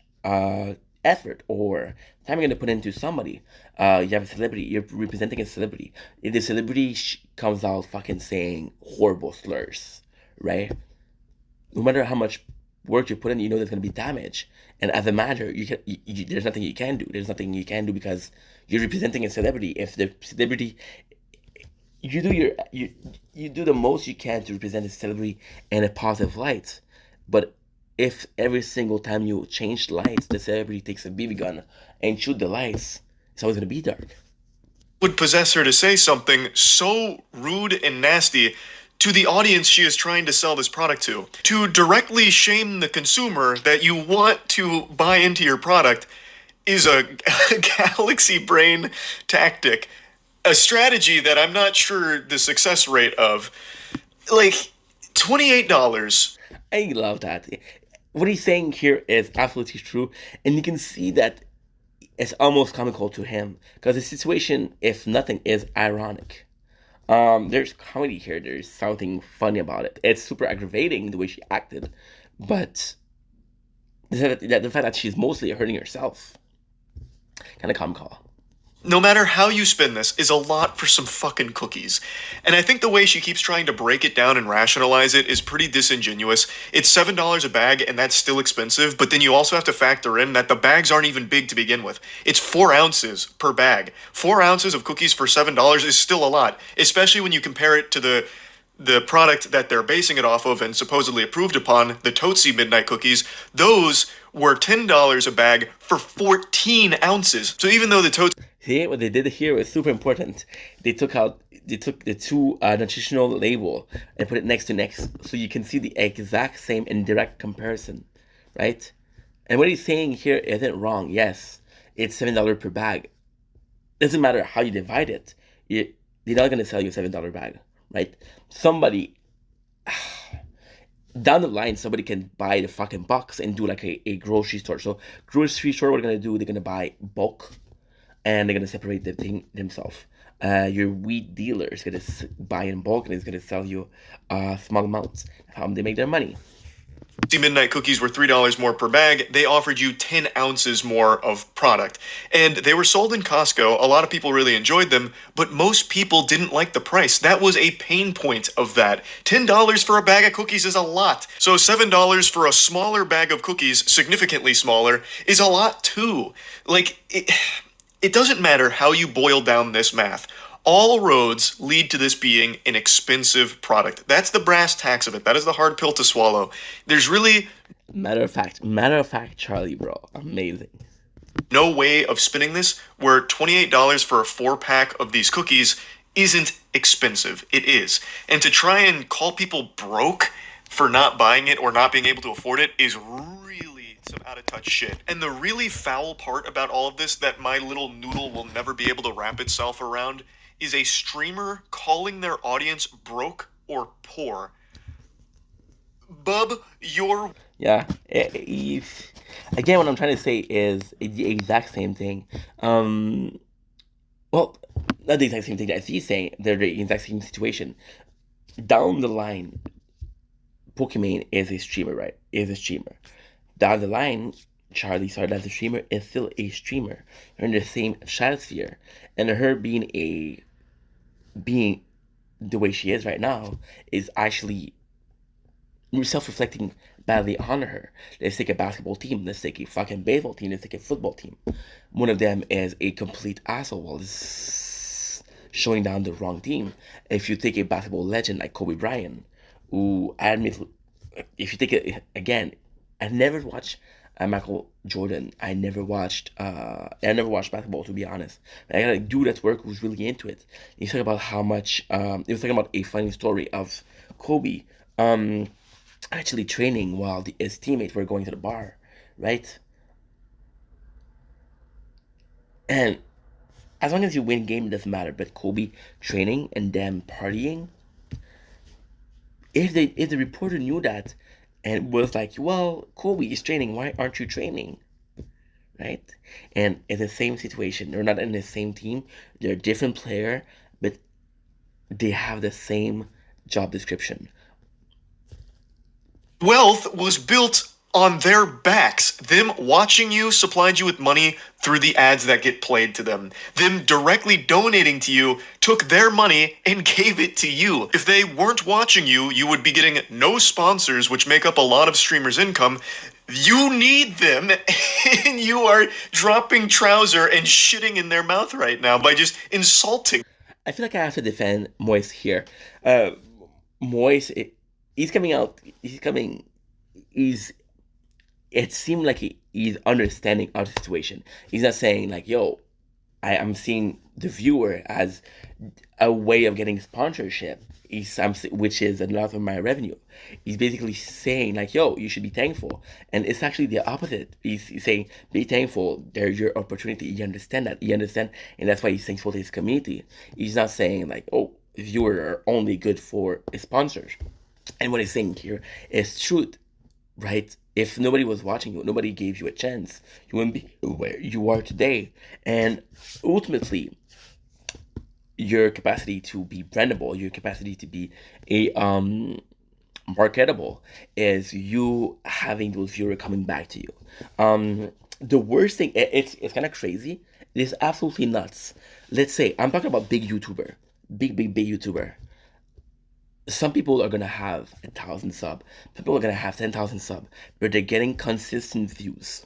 effort or time you're going to put into somebody, you have a celebrity, you're representing a celebrity. If the celebrity comes out fucking saying horrible slurs, right? No matter how much work you put in, you know there's going to be damage. And as a manager, there's nothing you can do. There's nothing you can do because you're representing a celebrity. If the celebrity, you do the most you can to represent a celebrity in a positive light. But if every single time you change lights, the celebrity takes a BB gun and shoot the lights, it's always going to be dark. Would possess her to say something so rude and nasty to the audience she is trying to sell this product to directly shame the consumer that you want to buy into your product is a galaxy brain tactic, a strategy that I'm not sure the success rate of. Like, $28. I love that. What he's saying here is absolutely true, and you can see that it's almost comical to him because the situation, if nothing, is ironic. There's comedy here. There's something funny about it. It's super aggravating the way she acted, but the fact that she's mostly hurting herself, kind of comical. No matter how you spin this is a lot for some fucking cookies. And I think the way she keeps trying to break it down and rationalize it is pretty disingenuous. It's $7 a bag, and that's still expensive, but then you also have to factor in that the bags aren't even big to begin with. It's 4 ounces per bag. 4 ounces of cookies for $7 is still a lot, especially when you compare it to the product that they're basing it off of and supposedly approved upon, the Tootsie Midnight Cookies. Those were $10 a bag for 14 ounces. So even though the Tootsie... See, what they did here was super important. They took the two nutritional label and put it next to next, so you can see the exact same indirect comparison, right? And what he's saying here isn't wrong. Yes, it's $7 per bag. Doesn't matter how you divide it. They're not gonna sell you a $7 bag, right? Somebody down the line, somebody can buy the fucking box and do like a grocery store. So grocery store, what they're gonna do? They're gonna buy bulk, and they're gonna separate the thing themselves. Your weed dealer is gonna buy in bulk and is gonna sell you small amounts. That's how they make their money. Midnight cookies were $3 more per bag. They offered you 10 ounces more of product. And they were sold in Costco. A lot of people really enjoyed them, but most people didn't like the price. That was a pain point of that. $10 for a bag of cookies is a lot. So $7 for a smaller bag of cookies, significantly smaller, is a lot too. Like, it doesn't matter how you boil down this math. All roads lead to this being an expensive product. That's the brass tacks of it. That is the hard pill to swallow. There's really Matter of fact, Charlie, bro, amazing. no way of spinning this where $28 for a 4-pack of these cookies isn't expensive. It is. And to try and call people broke for not buying it or not being able to afford it is really some out of touch shit. And the really foul part about all of this that my little noodle will never be able to wrap itself around is a streamer calling their audience broke or poor. Bub, you're... Yeah, again, what I'm trying to say is the exact same thing. Well, not the exact same thing that he's saying. They're the exact same situation. Down the line, Pokimane is a streamer, right? Is a streamer. Down the line, Charlie started as a streamer, is still a streamer. They're in the same stratosphere. And her being the way she is right now is actually self-reflecting badly on her. Let's take a basketball team, let's take a fucking baseball team, let's take a football team. One of them is a complete asshole while showing down the wrong team. If you take a basketball legend like Kobe Bryant, who I admit, if you take it again, I never watched Michael Jordan. I never watched basketball, to be honest. I got a dude at work who's really into it. He's talking about how much he was talking about a funny story of Kobe actually training while his teammates were going to the bar, right? And as long as you win game, it doesn't matter. But Kobe training and them partying, if the reporter knew that and was like, well, Kobe is training, why aren't you training? Right? And it's the same situation. They're not in the same team. They're a different player, but they have the same job description. Wealth was built on their backs. Them watching you supplied you with money through the ads that get played to them. Them directly donating to you took their money and gave it to you. If they weren't watching you, you would be getting no sponsors, which make up a lot of streamers' income. You need them, and you are dropping trouser and shitting in their mouth right now by just insulting. I feel like I have to defend Moise here. Moise, he's coming out. It seemed like he's understanding our situation. He's not saying like, yo, I'm seeing the viewer as a way of getting sponsorship, which is a lot of my revenue. He's basically saying like, yo, you should be thankful. And it's actually the opposite. He's saying, be thankful. They're your opportunity. You understand that. And that's why he's thankful to his community. He's not saying like, oh, viewers are only good for sponsors. And what he's saying here is truth, right? If nobody was watching you, nobody gave you a chance, you wouldn't be where you are today. And ultimately, your capacity to be brandable, your capacity to be a marketable, is you having those viewers coming back to you. The worst thing, it's kind of crazy. It's absolutely nuts. Let's say I'm talking about big YouTuber, big YouTuber. Some people are gonna have 1,000 sub. People are gonna have 10,000 sub, but they're getting consistent views,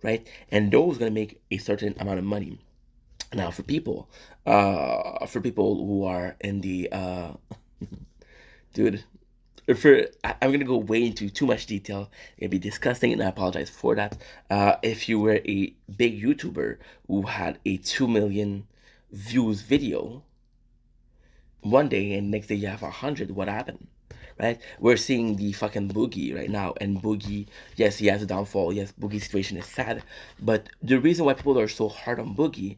right? And those are gonna make a certain amount of money. Now, for people who are in the dude, I'm gonna go way into too much detail. It's gonna be disgusting, and I apologize for that. If you were a big YouTuber who had a 2 million views video, one day and next day you have 100, what happened, right? We're seeing the fucking Boogie right now, and Boogie, yes, he has a downfall. Yes, Boogie's situation is sad, but the reason why people are so hard on Boogie,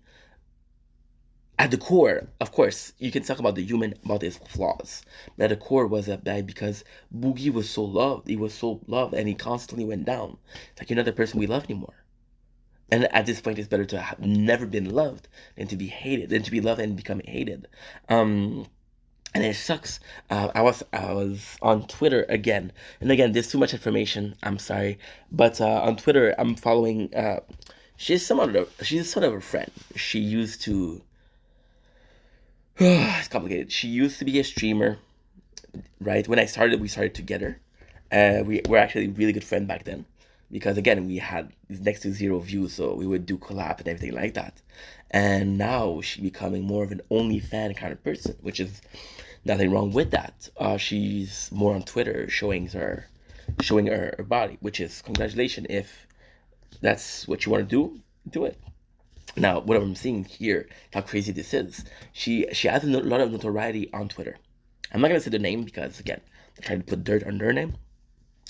at the core, of course, you can talk about the human, about his flaws, but at the core was that bad because Boogie was so loved. He was so loved, and he constantly went down. It's like, you're not the person we love anymore. And at this point, it's better to have never been loved than to be hated, than to be loved and become hated. And it sucks. I was on Twitter again, and again, there's too much information. I'm sorry, but on Twitter, I'm following. She's sort of a friend. She used to. It's complicated. She used to be a streamer, right? When we started together. We were actually really good friends back then, because again, we had next to zero views, so we would do collab and everything like that. And now she's becoming more of an OnlyFan kind of person, which is nothing wrong with that. She's more on Twitter showing her body, which is congratulations. If that's what you want to do it. Now, what I'm seeing here, how crazy this is. She has a lot of notoriety on Twitter. I'm not gonna say the name because again, they're trying to put dirt on their name,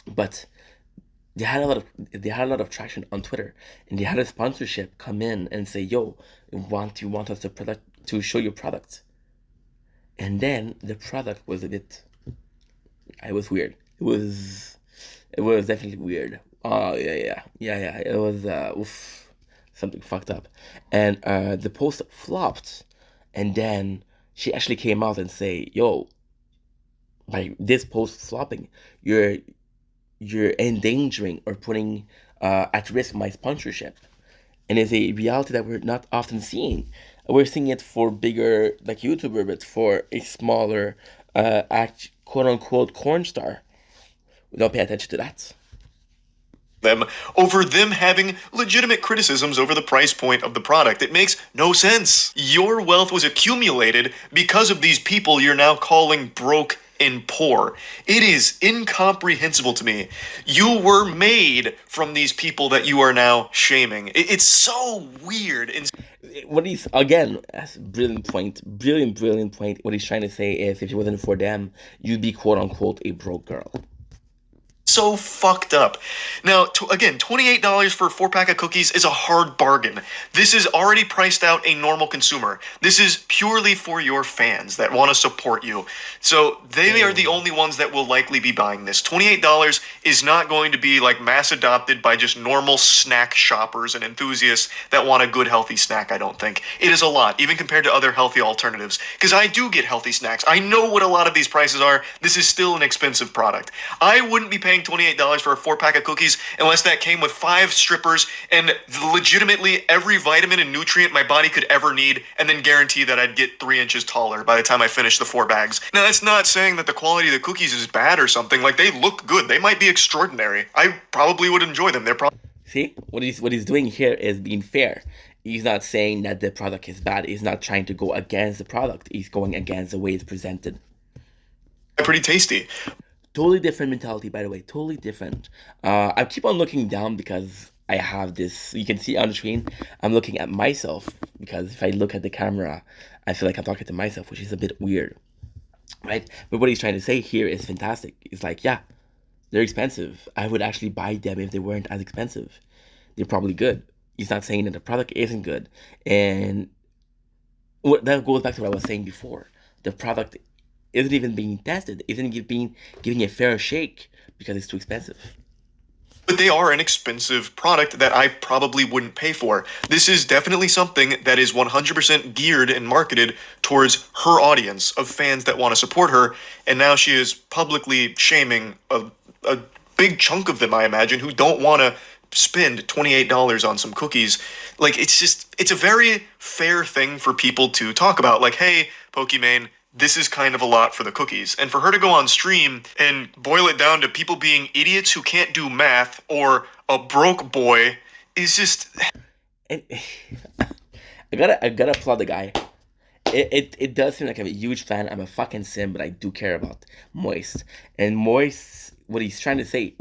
but they had a lot of traction on Twitter, and they had a sponsorship come in and say, "Yo, you want us to show your product?" And then the product was a bit. It was weird. It was definitely weird. Oh yeah. It was oof, something fucked up, and the post flopped, and then she actually came out and say, "Yo, by this post flopping, you're endangering or putting at risk my sponsorship." And it's a reality that we're not often seeing. We're seeing it for bigger, like YouTuber, but for a smaller, quote unquote corn star, we don't pay attention to that. Them over them having legitimate criticisms over the price point of the product. It makes no sense. Your wealth was accumulated because of these people you're now calling broke and poor. It is incomprehensible to me. You were made from these people that you are now shaming. It's so weird. And What he's again, that's a brilliant point, brilliant point. What he's trying to say is, if it wasn't for them, you'd be quote unquote a broke girl. so fucked up. Now, again, $28 for a 4-pack of cookies is a hard bargain. This is already priced out a normal consumer. This is purely for your fans that want to support you. So they are the only ones that will likely be buying this. $28 is not going to be like mass adopted by just normal snack shoppers and enthusiasts that want a good healthy snack, I don't think. It is a lot, even compared to other healthy alternatives, because I do get healthy snacks. I know what a lot of these prices are. This is still an expensive product. I wouldn't be paying $28 for a 4-pack of cookies unless that came with 5 strippers and legitimately every vitamin and nutrient my body could ever need, and then guarantee that I'd get 3 inches taller by the time I finish the 4 bags. Now, that's not saying that the quality of the cookies is bad or something. Like, they look good. They might be extraordinary. I probably would enjoy them. They're probably... See, what he's doing here is being fair. He's not saying that the product is bad. He's not trying to go against the product. He's going against the way it's presented. pretty tasty. Totally different mentality, by the way. Totally different. I keep on looking down because I have this. You can see on the screen. I'm looking at myself because if I look at the camera, I feel like I'm talking to myself, which is a bit weird, right? But what he's trying to say here is fantastic. It's like, yeah, they're expensive. I would actually buy them if they weren't as expensive. They're probably good. He's not saying that the product isn't good, and that goes back to what I was saying before. The product isn't even being tested, isn't being giving a fair shake because it's too expensive. But they are an expensive product that I probably wouldn't pay for. This is definitely something that is 100% geared and marketed towards her audience of fans that want to support her, and now she is publicly shaming a big chunk of them, I imagine, who don't want to spend $28 on some cookies. Like, it's a very fair thing for people to talk about. Like, hey, Pokimane, this is kind of a lot for the cookies. And for her to go on stream and boil it down to people being idiots who can't do math or a broke boy is just... And I gotta applaud the guy. It does seem like I'm a huge fan. I'm a fucking sim, but I do care about Moist. And Moist, what he's trying to say,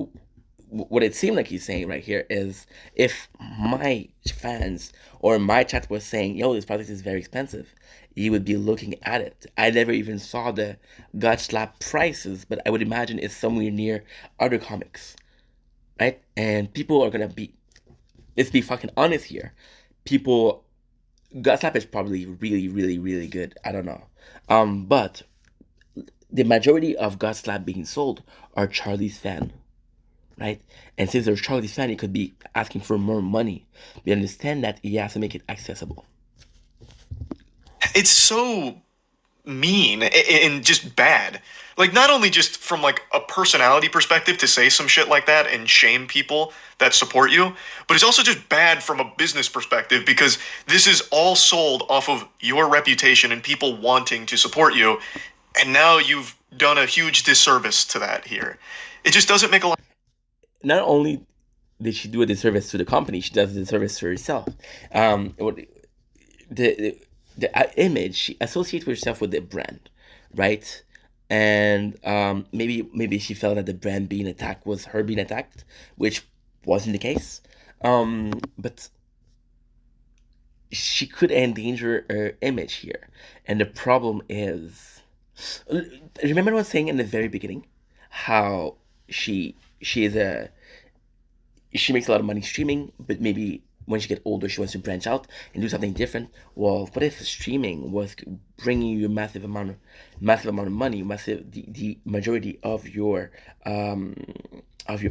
what it seemed like he's saying right here is, if my fans or my chat was saying, yo, this product is very expensive, you would be looking at it. I never even saw the gut slap prices, but I would imagine it's somewhere near other comics, right? And people are gonna be, let's be fucking honest here. People, gut slap is probably really, really, really good. I don't know, but the majority of gut slap being sold are Charlie's fan, right? And since they're Charlie's fan, he could be asking for more money. We understand that he has to make it accessible. It's so mean and just bad. Like, not only just from like a personality perspective to say some shit like that and shame people that support you, but it's also just bad from a business perspective because this is all sold off of your reputation and people wanting to support you, and now you've done a huge disservice to that here. It just doesn't make a lot. Not only did she do a disservice to the company, she does a disservice to herself. The image she associates with herself with the brand, right? And maybe she felt that the brand being attacked was her being attacked, which wasn't the case. But she could endanger her image here, and the problem is, remember what I was saying in the very beginning, how she is a she makes a lot of money streaming, but maybe when she gets older, she wants to branch out and do something different. Well, what if streaming was bringing you a massive amount of money, the majority of your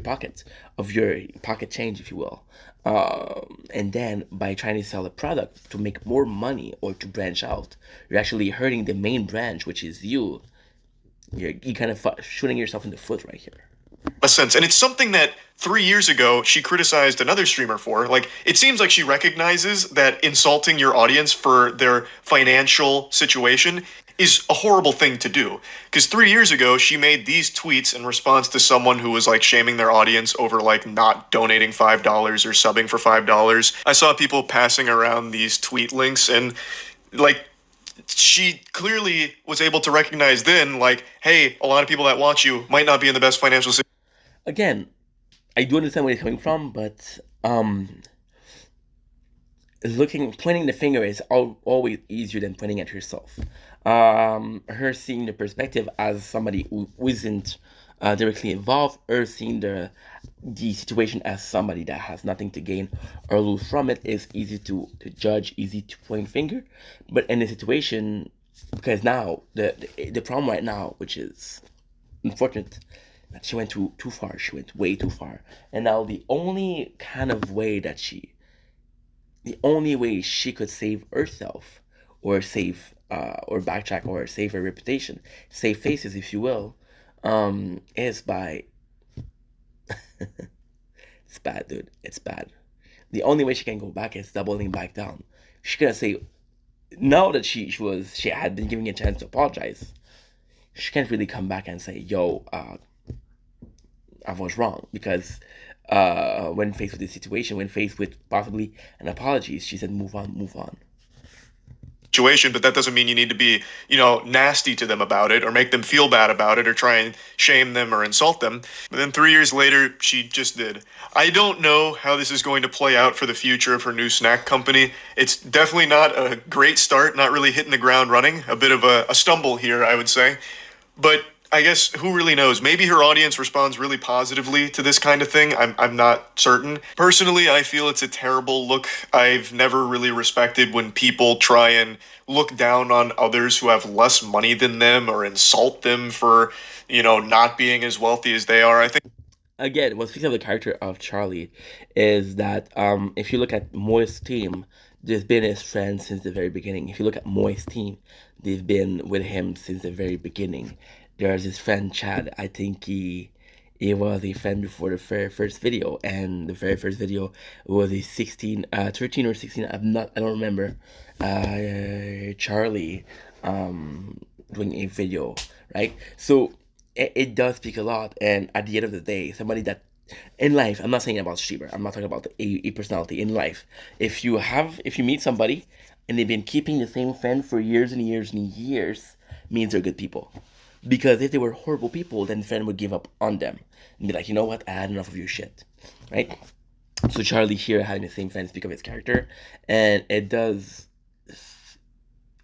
pocket, of your pocket change, if you will, and then by trying to sell a product to make more money or to branch out, you're actually hurting the main branch, which is you. You kind of shooting yourself in the foot right here. A sense, and it's something that 3 years ago she criticized another streamer for. Like, it seems like she recognizes that insulting your audience for their financial situation is a horrible thing to do, because 3 years ago she made these tweets in response to someone who was like shaming their audience over like not donating $5 or subbing for $5. I saw people passing around these tweet links, and like, she clearly was able to recognize then, like, hey, a lot of people that watch you might not be in the best financial situation. Again, I do understand where you're coming from, but pointing the finger is always easier than pointing at yourself. Her seeing the perspective as somebody who isn't directly involved, or seeing the situation as somebody that has nothing to gain or lose from it is easy to judge, easy to point finger. But in the situation, because now the problem right now, which is unfortunate, that she went too far. She went way too far, and now the only way she could save herself, or save or backtrack, or save her reputation, save faces, if you will, is by it's bad, dude. It's bad. The only way she can go back is doubling back down. She could say, now that she had been given a chance to apologize, she can't really come back and say, yo, I was wrong, because when faced with this situation, when faced with possibly an apology, she said, move on. Situation, but that doesn't mean you need to be, nasty to them about it or make them feel bad about it or try and shame them or insult them. But then 3 years later, she just did. I don't know how this is going to play out for the future of her new snack company. It's definitely not a great start, not really hitting the ground running. A bit of a stumble here, I would say. But I guess who really knows? Maybe her audience responds really positively to this kind of thing. I'm not certain. Personally, I feel it's a terrible look. I've never really respected when people try and look down on others who have less money than them or insult them for, not being as wealthy as they are. I think, again, what speaks of the character of Charlie is that if you look at Moist's team, they've been his friends since the very beginning. If you look at Moist's team, they've been with him since the very beginning. There's his friend Chad. I think he was a friend before the very first video, and the very first video was a 13 or 16. I don't remember. Charlie doing a video, right? So it does speak a lot. And at the end of the day, somebody that in life, I'm not saying about streamer, I'm not talking about a personality in life. If you meet somebody and they've been keeping the same friend for years and years and years, means they're good people. Because if they were horrible people, then the friend would give up on them and be like, you know what, I had enough of your shit, right? So Charlie here having the same friend speak of his character, and it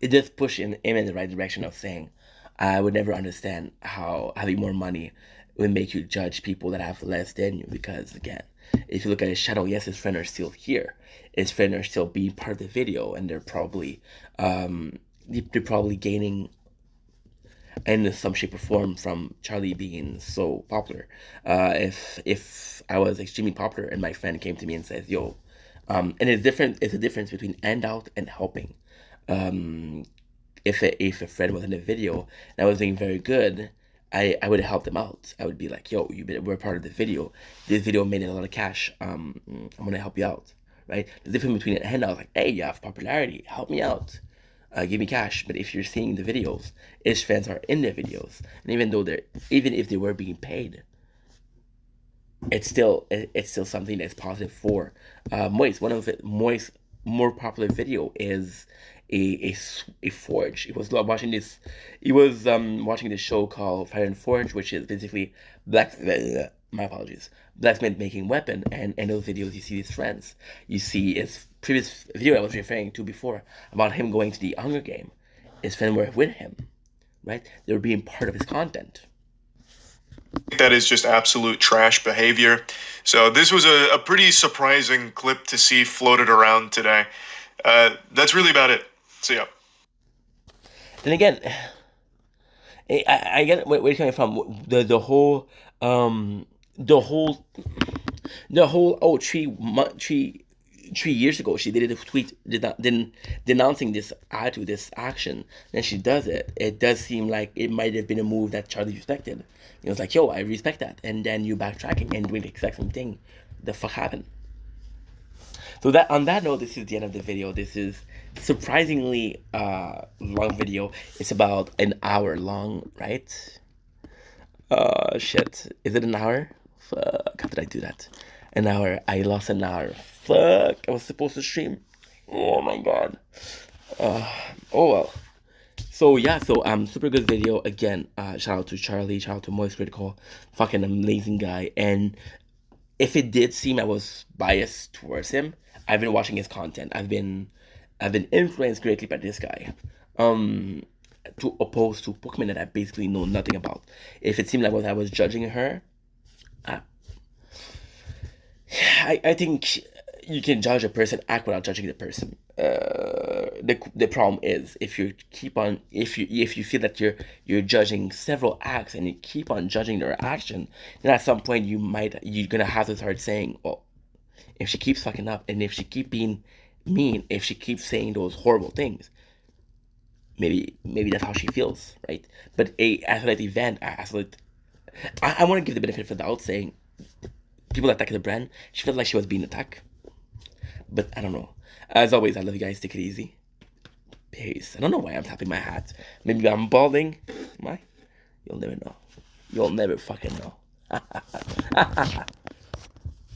it does push him in the right direction of saying, I would never understand how having more money would make you judge people that have less than you. Because again, if you look at his channel, yes, his friends are still here. His friends are still being part of the video, and they're probably gaining in some shape or form from Charlie being so popular. If I was extremely popular and my friend came to me and says, "Yo," and it's different. It's a difference between handout and helping. If a friend was in a video that was doing very good, I would help them out. I would be like, "Yo, we're part of the video. This video made a lot of cash. I'm gonna help you out." Right? The difference between a handout, like, "Hey, you have popularity. Help me out. Give me cash." But if you're seeing the videos, his fans are in the videos, and even if they were being paid, it's still something that's positive for Moist. One of Moist's more popular video is a forge. He was watching this. He was watching this show called Fire and Forge, which is basically my apologies, blacksmith making weapon. And in those videos, you see his friends. You see his previous video I was referring to before about him going to the Hunger Game. His friends were with him, right? They were being part of his content. That is just absolute trash behavior. So this was a pretty surprising clip to see floated around today. That's really about it. So yeah. And again, I get where you're coming from. The whole oh 3 years ago she did a tweet denouncing this attitude, this action. Then she does it. It does seem like it might have been a move that Charlie respected. It was like, yo, I respect that, and then you backtracking and doing the exact same thing. The fuck happened? So that on that note, this is the end of the video. This is surprisingly long video. It's about an hour long, right? Shit. Is it an hour? Fuck, how did I do that? An hour. I lost an hour. Fuck, I was supposed to stream. Oh my god. Oh well. So yeah, super good video. Again, shout out to Charlie, shout out to Moist Critical. Fucking amazing guy. And if it did seem I was biased towards him, I've been watching his content. I've been influenced greatly by this guy. To oppose to Pokimane that I basically know nothing about. If it seemed like I was judging her, I think you can judge a person, act without judging the person. The problem is if you feel that you're judging several acts and you keep on judging their action, then at some point you're gonna have to start saying, well, if she keeps fucking up and if she keep being mean, if she keeps saying those horrible things, maybe that's how she feels, right? But I want to give the benefit of the doubt, saying people attacking the brand, she felt like she was being attacked. But I don't know. As always, I love you guys. Take it easy. Peace. I don't know why I'm tapping my hat. Maybe I'm balding. Why? You'll never know. You'll never fucking know.